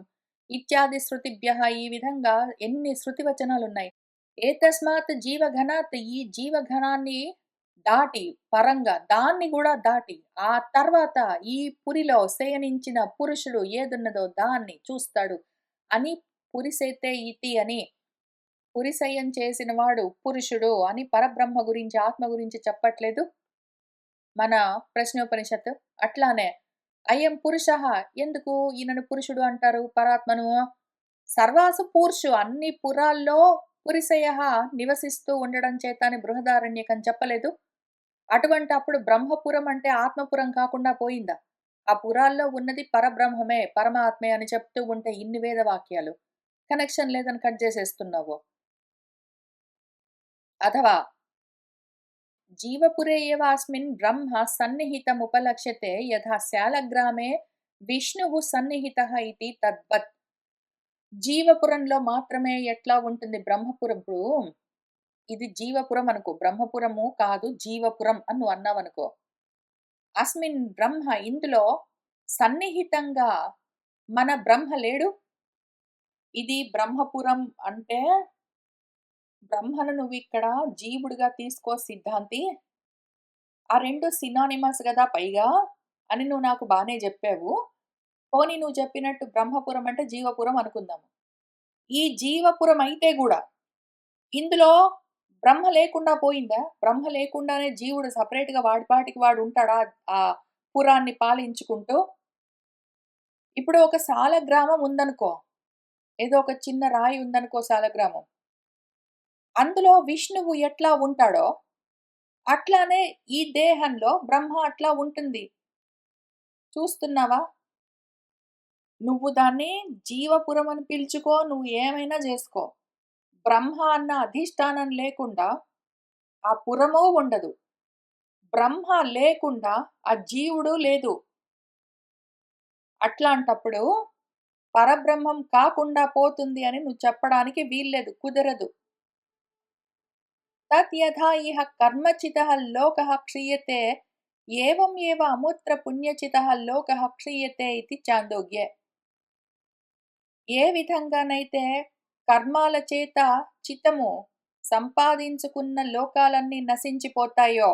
S1: ఇత్యాది శృతిభ్యః ఈ విధంగా ఎన్ని శృతి వచనాలున్నాయి. ఏతస్మాత్ జీవఘనాత్ ఈ జీవఘనాన్ని దాటి పరంగా దాన్ని గూడా దాటి ఆ తర్వాత ఈ పురిలో శయనించిన పురుషుడు ఏదున్నదో దాన్ని చూస్తాడు అని పురిసైతే ఇతి అని పురిశయ్యం చేసిన వాడు పురుషుడు అని పరబ్రహ్మ గురించి, ఆత్మ గురించి చెప్పట్లేదు మన ప్రశ్నోపనిషత్తు. అట్లానే అయం పురుషః ఎందుకు ఈయనను పురుషుడు అంటారు పరాత్మను? సర్వాసు పూర్షు అన్ని పురాల్లో పురిసయః నివసిస్తూ ఉండడం చేత అని బృహదారణ్యకం చెప్పలేదు. అటువంటప్పుడు బ్రహ్మపురం అంటే ఆత్మపురం కాకుండా పోయిందా? ఆ పురాల్లో ఉన్నది పరబ్రహ్మమే, పరమాత్మే అని చెప్తూ ఉంటే ఇన్ని వేద వాక్యాలు. కనెక్షన్ లేదని కట్ చేసేస్తున్నావు. అథవా జీవపురే एव अस्मिन् ब्रह्म सन्निहितमुपलक्ष्यते यथा శాలగ్రామే విష్ణుః సన్నిహితః ఇతి తద్వత్. జీవపురంలో మాత్రమే ఎట్లా ఉంటుంది బ్రహ్మపురపు ఇది జీవపురం అనుకో. బ్రహ్మపురము కాదు జీవపురం అని నువ్వు అన్నావనుకో. అస్మిన్ బ్రహ్మ ఇందులో సన్నిహితంగా మన బ్రహ్మ లేడు. ఇది బ్రహ్మపురం అంటే బ్రహ్మను నువ్విక్కడ జీవుడిగా తీసుకో సిద్ధాంతి. ఆ 2 సినానిమస్ గదా పైగా అని నువ్వు నాకు బానే జెప్పావు. పోనీ నువ్వు చెప్పినట్టు బ్రహ్మపురం అంటే జీవపురం అనుకుందాము. ఈ జీవపురం అయితే గూడా ఇందులో బ్రహ్మ లేకుండా పోయిందా? బ్రహ్మ లేకుండానే జీవుడు సెపరేట్‌గా వాడి పాటికి వాడు ఉంటాడా? ఆ పురాన్ని పాలించుకుంటూ. ఇప్పుడు ఒక సాలగ్రామం ఉందనుకో. ఏదో ఒక చిన్న రాయి ఉందనుకో సాలగ్రామం. అందులో విష్ణువు ఎట్లా ఉంటాడో, అట్లానే ఈ దేహంలో బ్రహ్మ అట్లా ఉంటుంది. చూస్తున్నావా? నువ్వు దాన్ని జీవపురం అని పిలుచుకో, నువ్వు ఏమైనా జేసుకో. బ్రహ్మ అన్న అధిష్టానం లేకుండా ఆ పురము ఉండదు. బ్రహ్మ లేకుండా ఆ జీవుడు లేదు. అట్లాంటప్పుడు పరబ్రహ్మం కాకుండా పోతుంది అని నువ్వు చెప్పడానికి వీల్లేదు. కుదరదు. తత్ యథా ఇహ కర్మచితః లోకః క్షీయతే ఏవం ఏవ అముత్ర పుణ్యచితః లోకః క్షీయతే ఇతి చాందోగ్యే. ఏ విధంగానైతే కర్మాల చేత చిత్తము సంపాదించుకున్న లోకాలన్నీ నశించిపోతాయో,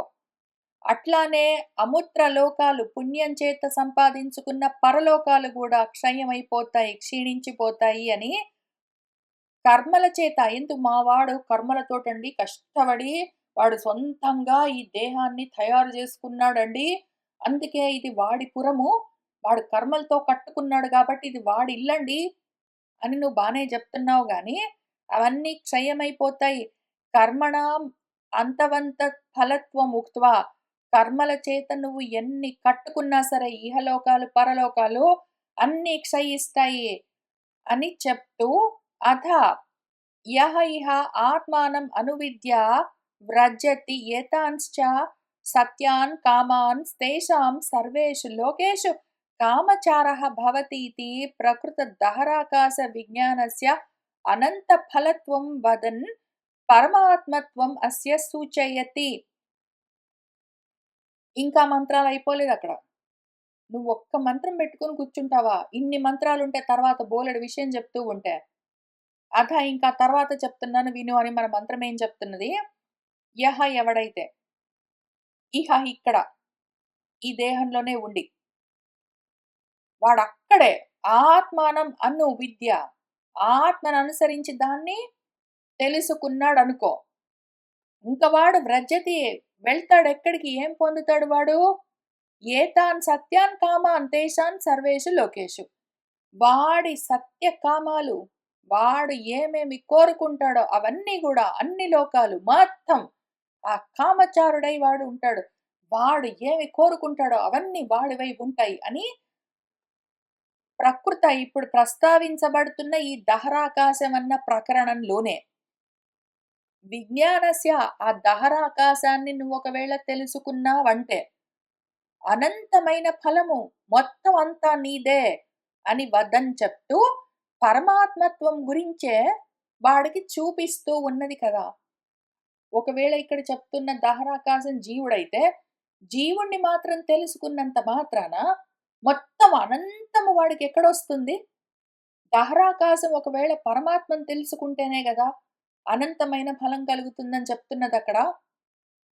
S1: అట్లానే అముత్ర లోకాలు పుణ్యం చేత సంపాదించుకున్న పరలోకాలు గూడా క్షయమైపోతాయి, క్షీణించిపోతాయి అని కర్మల చేత మా వాడు కర్మలతోటండి కష్టపడి వాడు సొంతంగా ఈ దేహాన్ని తయారు చేసుకున్నాడండి. అందుకే ఇది వాడి పురము. వాడు కర్మలతో కట్టుకున్నాడు గాబట్టి ఇది వాడి ఇల్లండి అని నువ్వు బానే జెప్తున్నావు గానీ, అవన్నీ క్షయమైపోతాయి. కర్మణాం అంతవంత ఫలత్వం ఉక్త్వా కర్మల చేత నువ్వు ఎన్ని కట్టుకున్నా సరే ఇహలోకాలు, పరలోకాలు అన్నీ క్షయిస్తాయి అని చెప్తూ అథ యః ఇహ ఆత్మానం అనువిద్య వ్రజతి ఏతాంశ్చ సత్యాన్ కామాన్ తేషాం సర్వేషు లోకేషు కామచారః భవతీతి ప్రకృత దహరాకాశ విజ్ఞానస్య అనంత ఫలత్వం వదన్ పరమాత్మత్వం అస్య సూచయతి. ఇంకా మంత్రాలు అయిపోలేదక్కడ. నువ్వు ఒక్క మంత్రం పెట్టుకొని కూర్చుంటావా? ఇన్ని మంత్రాలుంటే తర్వాత బోలెడు విషయం చెప్తూ ఉంటే. అథ ఇంకా తర్వాత చెప్తున్నాను విను అని మన మంత్రం ఏం చెప్తున్నది? యహ ఎవడైతే ఇహ ఇక్కడ ఈ దేహంలోనే ఉండి వాడక్కడే ఆత్మానం అను విద్య ఆత్మను అనుసరించి దాన్ని తెలుసుకున్నాడనుకో. ఇంక వాడు వ్రజతి వెళ్తాడెక్కడికి? ఏం పొందుతాడు వాడు? ఏతాన్ సత్యాన్ కామాన్ తేషాన్ సర్వేషు లోకేషు. వాడి సత్యకామాలు, వాడు ఏమేమి కోరుకుంటాడో అవన్నీ గూడా అన్ని లోకాలు మొత్తం ఆ కామచారుడై వాడు ఉంటాడు. వాడు ఏమి కోరుకుంటాడో అవన్నీ వాడి వైపు ఉంటాయి అని ఇప్పుడు ప్రస్తావించబడుతున్న ఈ దహరాకాశం అన్న ప్రకరణంలోనే విజ్ఞానస్య ఆ దహరాకాశాన్ని నువ్వు ఒకవేళ తెలుసుకున్నావంటే అనంతమైన ఫలము మొత్తం అంతా నీదే అని వదని చెప్తూ పరమాత్మత్వం గురించే వాడికి చూపిస్తూ ఉన్నది కదా! ఒకవేళ ఇక్కడ చెప్తున్న దహరాకాశం జీవుడైతే, జీవుడిని మాత్రం తెలుసుకున్నంత మాత్రాన మొత్తం అనంతము వాడికెక్కడొస్తుంది? దహరాకాశం ఒకవేళ పరమాత్మను తెలుసుకుంటేనే గదా! అనంతమైన ఫలం కలుగుతుందని చెప్తున్నదక్కడ.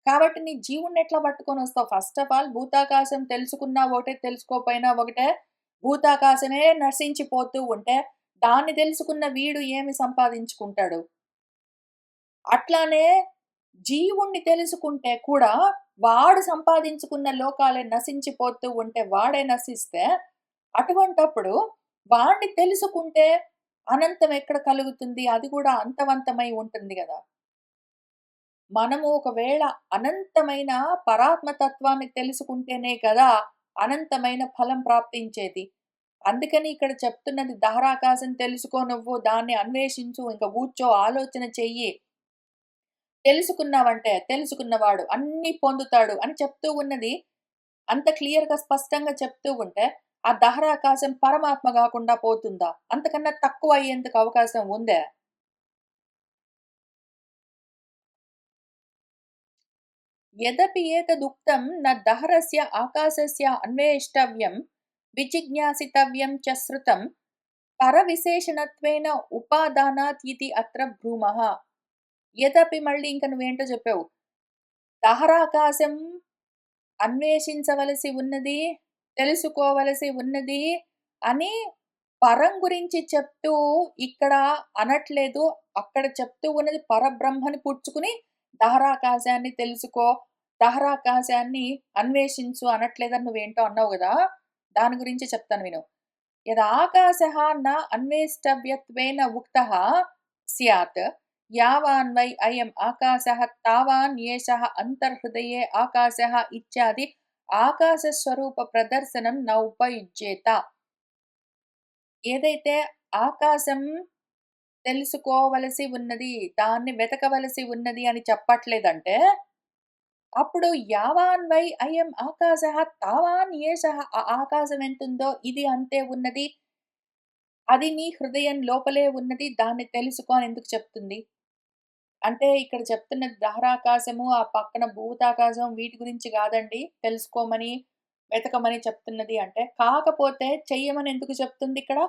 S1: కాబట్టి నీ జీవుడినెట్లా పట్టుకొనొస్తావు? ఫస్ట్ ఆఫ్ ఆల్ భూతాకాశం తెలుసుకున్నా ఒకటే, తెలుసుకోపోయినా ఒకటే. భూతాకాశమే నశించిపోతూ ఉంటే, దాన్ని తెలుసుకున్న వీడు ఏమి సంపాదించుకుంటాడు? అట్లానే జీవుణ్ణి తెలుసుకుంటే కూడా, వాడు సంపాదించుకున్న లోకాలే నశించిపోతూ ఉంటే, వాడే నశిస్తే, అటువంటప్పుడు వాడిని తెలుసుకుంటే అనంతం ఎక్కడ కలుగుతుంది? అది కూడా అంతవంతమై ఉంటుంది గదా! మనము ఒకవేళ అనంతమైన పరాత్మ తత్వాన్ని తెలుసుకుంటేనే కదా అనంతమైన ఫలం ప్రాప్తించేది. అందుకని ఇక్కడ చెప్తున్నది దహరాకాశం తెలుసుకో నువ్వు, దాన్ని అన్వేషించు, ఇంక కూర్చో, ఆలోచన చెయ్యి. తెలుసుకున్నావంటే తెలుసుకున్నవాడు అన్నీ పొందుతాడు అని చెప్తూ ఉన్నది. అంత క్లియర్‌గా స్పష్టంగా చెప్తూ ఉంటే, ఆ దహరాకాశం పరమాత్మ గాకుండా పోతుందా? అంతకన్నా తక్కువ అయ్యేందుకు అవకాశం ఉందా? యదపి ఏతదుక్తం న దహరస్య ఆకాశస్య అన్వేష్టవ్యం విజిజ్ఞాసితవ్యం చ శృతం పరవిశేషణత్వేన ఉపాదానాత్ ఇతి అత్ర భ్రూమః. యదపి మళ్ళీ ఇంక నువ్వేంటో చెప్పావు. దహరాకాశం అన్వేషించవలసి ఉన్నది, తెలుసుకోవలసి ఉన్నది అని పరం గురించి చెప్తూ ఇక్కడ అనట్లేదు. అక్కడ చెప్తూ ఉన్నది పరబ్రహ్మని పుచ్చుకుని దహరాకాశాన్ని తెలుసుకో, దహరాకాశాన్ని అన్వేషించు అనట్లేదని నువ్వేంటో అన్నావు గదా! దాని గురించి చెప్తాను విను. యదాకాశः న అన్వేష్టవ్యత్వేన ఉక్తः స్యాత్ యావాన్ వై అయం ఆకాశः తావాన్ ఏషः అంతర్హృదయే ఆకాశः ఇత్యాది ఆకాశస్వరూప ప్రదర్శనం న ఉపయుజ్యేత. ఏదైతే ఆకాశం తెలుసుకోవలసి ఉన్నది, దాన్ని వెతకవలసి ఉన్నది అని చెప్పట్లేదంటే, అప్పుడు యావాన్ వై అయం ఆకాశః తావాన్ ఏషః ఆ ఆకాశం ఎంతుందో ఇది అంతే ఉన్నది. అది నీ హృదయం లోపలే ఉన్నది. దాన్ని తెలుసుకో అని ఎందుకు చెప్తుంది? అంటే ఇక్కడ చెప్తున్నది దహరాకాశము, ఆ పక్కన భూతాకాశం వీటి గురించి గాదండి తెలుసుకోమని, వెతకమని చెప్తున్నది అంటే, కాకపోతే చెయ్యమని ఎందుకు చెప్తుందిక్కడ?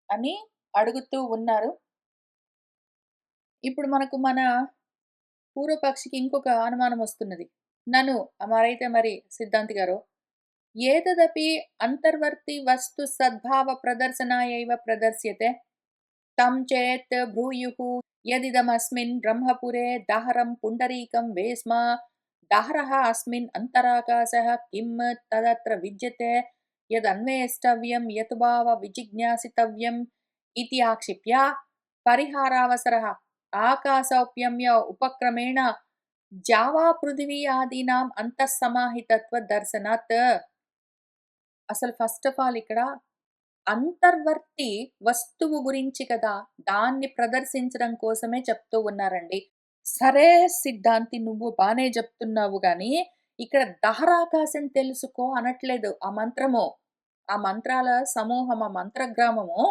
S1: అని అడుగుతూ ఉన్నారు. ఇప్పుడు మనకు మన పూర్వపక్షికి ఇంకొక అనుమానమొస్తున్నది. నను మరైతే మరి సిద్ధాంతి గారు, ఏతదపి అంతర్వర్తి వస్తు సద్భావ ప్రదర్శనాయైవ ప్రదర్శ్యతే తం చేత్ బ్రూయుః యదిదమస్మిన్ బ్రహ్మపురే దహరం పుండరీకం వేస్మ దహరः అస్మిన్ అంతరాకాశः కిం తదత్ర విద్యతే యదన్వేష్టవ్యం యత్ భావ విజిజ్ఞాసితవ్యం ఇతి ఆక్షిప్య పరిహారావసరः ఆకాశౌప్యమ్య ఉపక్రమేణ జావా పృథివీ ఆదీనాం అంతఃసమాహితత్వ దర్శనాత్. అసలు ఫస్ట్ ఆఫ్ ఆల్ ఇక్కడ అంతర్వర్తి వస్తువు గురించి కదా! దాన్ని ప్రదర్శించడం కోసమే చెప్తూ ఉన్నారండి. సరే సిద్ధాంతి నువ్వు బానే జెప్తున్నావు గానీ, ఇక్కడ దహరాకాశం తెలుసుకో అనట్లేదు ఆ మంత్రము. ఆ మంత్రాల సమూహం, ఆ మంత్రగ్రామము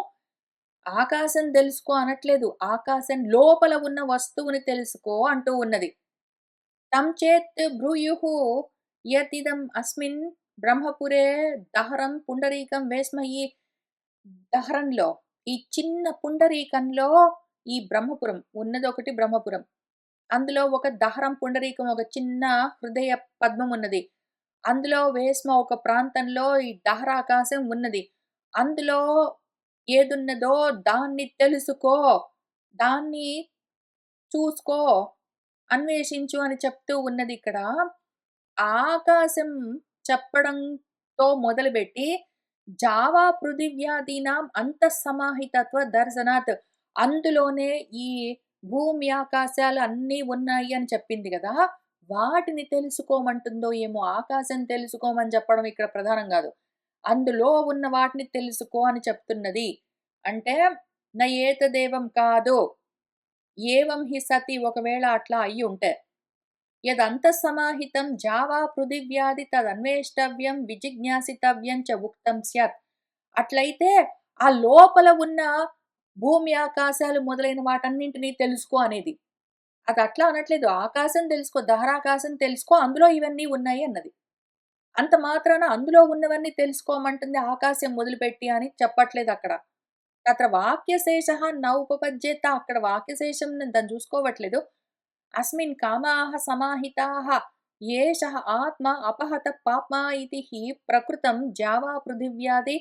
S1: ఆకాశం దెలుసుకో అనట్లేదు. ఆకాశం లోపల ఉన్న వస్తువుని తెలుసుకో అంటూ ఉన్నది. తం చేత్ బ్రూయుః యతిదం అస్మిన్ బ్రహ్మపురే దహరం పుండరీకం వేస్మయి. దహరంలో ఈ చిన్న పుండరీకంలో ఈ బ్రహ్మపురం ఉన్నదొకటి బ్రహ్మపురం. అందులో ఒక దహరం పుండరీకం ఒక చిన్న హృదయ పద్మం ఉన్నది. అందులో వేశ్మ ఒక ప్రాంతంలో ఈ దహరాకాశం ఉన్నది. అందులో ఏదున్నదో దాన్ని తెలుసుకో. దాన్ని చూసుకో. అన్వేషించు అని చెప్తూ ఉన్నదిక్కడ. ఆకాశం చెప్పడంతో మొదలుబెట్టి, జావా పృథివ్యాదీనాం అంతఃసమాహితత్వ దర్శనాత్. అందులోనే ఈ భూమి, ఆకాశాలు అన్నీ ఉన్నాయి అని చెప్పింది గదా! వాటిని తెలుసుకోమంటుందో ఏమో! ఆకాశం తెలుసుకోమని చెప్పడం ఇక్కడ ప్రధానం గాదు. అందులో ఉన్న వాటిని తెలుసుకో అని చెప్తున్నది. అంటే ఏతదేవం కాదో, ఏవం హి సతి ఒకవేళ అట్లా అయ్యుంటే. యదంతఃసమాహితం జావా పృథివ్యాది తదన్వేష్టవ్యం విజిజ్ఞాసితవ్యం చ ఉక్తం స్యాత్. అట్లయితే ఆ లోపల ఉన్న భూమి, ఆకాశాలు మొదలైన వాటన్నింటిని తెలుసుకో అనేది. అదట్లా అనట్లేదు. ఆకాశం తెలుసుకో, దహరాకాశం తెలుసుకో, అందులో ఇవన్నీ ఉన్నాయి అన్నది. అంత మాత్రాన అందులో ఉన్నవన్నీ తెలుసుకోమంటుంది ఆకాశం మొదలుపెట్టి అని చెప్పట్లేదక్కడ. తత్ర వాక్యశేషః న ఉపపద్యేత, అక్కడ వాక్యశేషం దాన్ని చూసుకోవట్లేదు. అస్మిన్ కామాః సమాహితాః ఏషః ఆత్మ అపహత పాప్మా ఇతి హి ప్రకృతం జావా పృథివ్యాది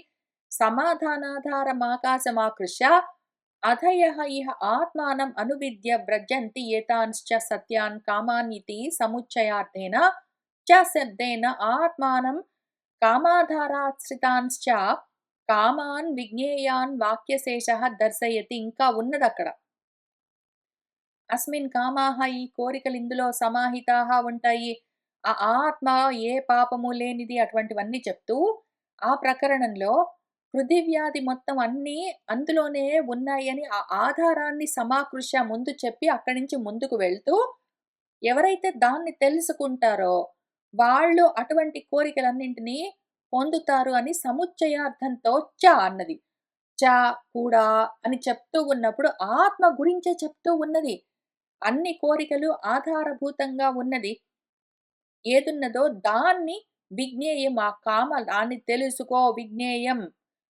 S1: సమాధానాధారమాకాశమాకృష్య అధయః ఇహ ఆత్మానం అనువిద్య వ్రజంతి ఏతాంశ్చ సత్యాన్ కామాన్ ఇతి సముచ్చయార్థేన చ శబ్దేన ఆత్మానం కామాధారాశ్రితాంశ్చ కామాన్ విజ్ఞేయాన్ వాక్యశేషః దర్శయతి. ఇంకా ఉన్నదక్కడ. అస్మిన్ కామాహ ఈ కోరికలు ఇందులో సమాహితాహ ఉంటాయి. ఆ ఆత్మ ఏ పాపము లేనిది అటువంటివన్నీ చెప్తూ, ఆ ప్రకరణంలో పృథివ్యాధి మొత్తం అన్నీ అందులోనే ఉన్నాయని ఆ ఆధారాన్ని సమాకృష్య ముందు చెప్పి అక్కడి నుంచి ముందుకు వెళ్తూ, ఎవరైతే దాన్ని తెలుసుకుంటారో వాళ్ళు అటువంటి కోరికలన్నింటినీ పొందుతారు అని సముచ్చయార్థంతో అన్నది. చ కూడా అని చెప్తూ ఉన్నప్పుడు ఆత్మ గురించే చెప్తూ ఉన్నది. అన్ని కోరికలు ఆధారభూతంగా ఉన్నది ఏదున్నదో దాన్ని విజ్ఞేయం, ఆ దాన్ని తెలుసుకో విజ్ఞేయం.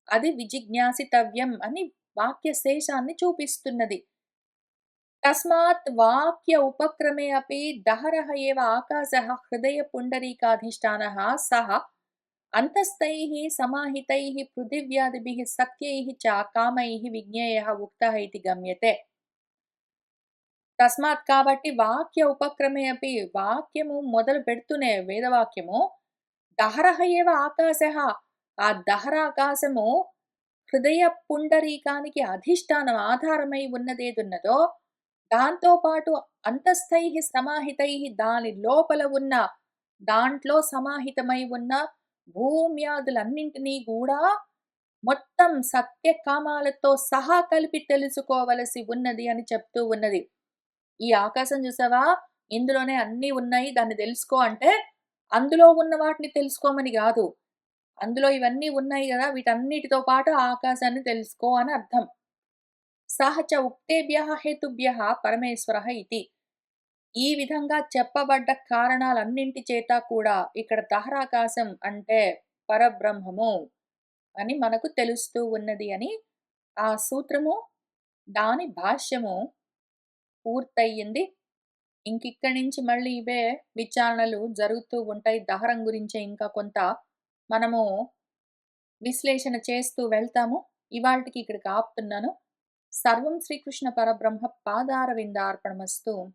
S1: అది విజిజ్ఞాసితవ్యం అని వాక్యశేషాన్ని చూపిస్తున్నది. తస్మాత్ వాక్య ఉపక్రమే అపి దహరః ఏవ ఆకాశః హృదయ పుండరీకాధిష్టానః సః అంతస్థైః సమాహితైః పృథివ్యాదిభిః సత్యైః చ కామైః విజ్ఞేయః ఉక్తః ఇతి గమ్యతే. తస్మాత్ కాబట్టి వాక్య ఉపక్రమే అపి వాక్యము మొదలు పెడుతూనే వేదవాక్యము దహరః ఏవ ఆకాశః, ఆ దహరాకాశము హృదయ పుండరీకానికి అధిష్టానం ఆధారమై ఉన్నదేదున్నదో దాంతో పాటు అంతస్థైః సమాహితైః దాని లోపల ఉన్న దాంట్లో సమాహితమై ఉన్న భూమ్యాదులన్నింటినీ గూడా మొత్తం సత్యకామాలతో సహా కలిపి తెలుసుకోవలసి ఉన్నది అని చెప్తూ ఉన్నది. ఈ ఆకాశం చూసావా? ఇందులోనే అన్నీ ఉన్నాయి. దాన్ని తెలుసుకో అంటే, అందులో ఉన్న వాటిని తెలుసుకోమని గాదు. అందులో ఇవన్నీ ఉన్నాయి గదా! వీటన్నిటితో పాటు ఆ ఆకాశాన్ని తెలుసుకో అని అర్థం. సహ చ ఉక్తేభ్యః హేతుభ్యః పరమేశ్వరః ఇతి. ఈ విధంగా చెప్పబడ్డ కారణాలన్నింటి చేత కూడా ఇక్కడ దహరాకాశం అంటే పరబ్రహ్మము అని మనకు తెలుస్తూ ఉన్నది అని ఆ సూత్రము, దాని భాష్యము పూర్తయింది. ఇంకిక్కడి నుంచి మళ్ళీ ఇవే విచారణలు జరుగుతూ ఉంటాయి. దహరం గురించే ఇంకా కొంత మనము విశ్లేషణ చేస్తూ వెళ్తాము. ఇవాల్టికి ఇక్కడికి ఆపుతున్నాను. సర్వం శ్రీకృష్ణ పరబ్రహ్మ పాదారవిందార్పణమస్తు.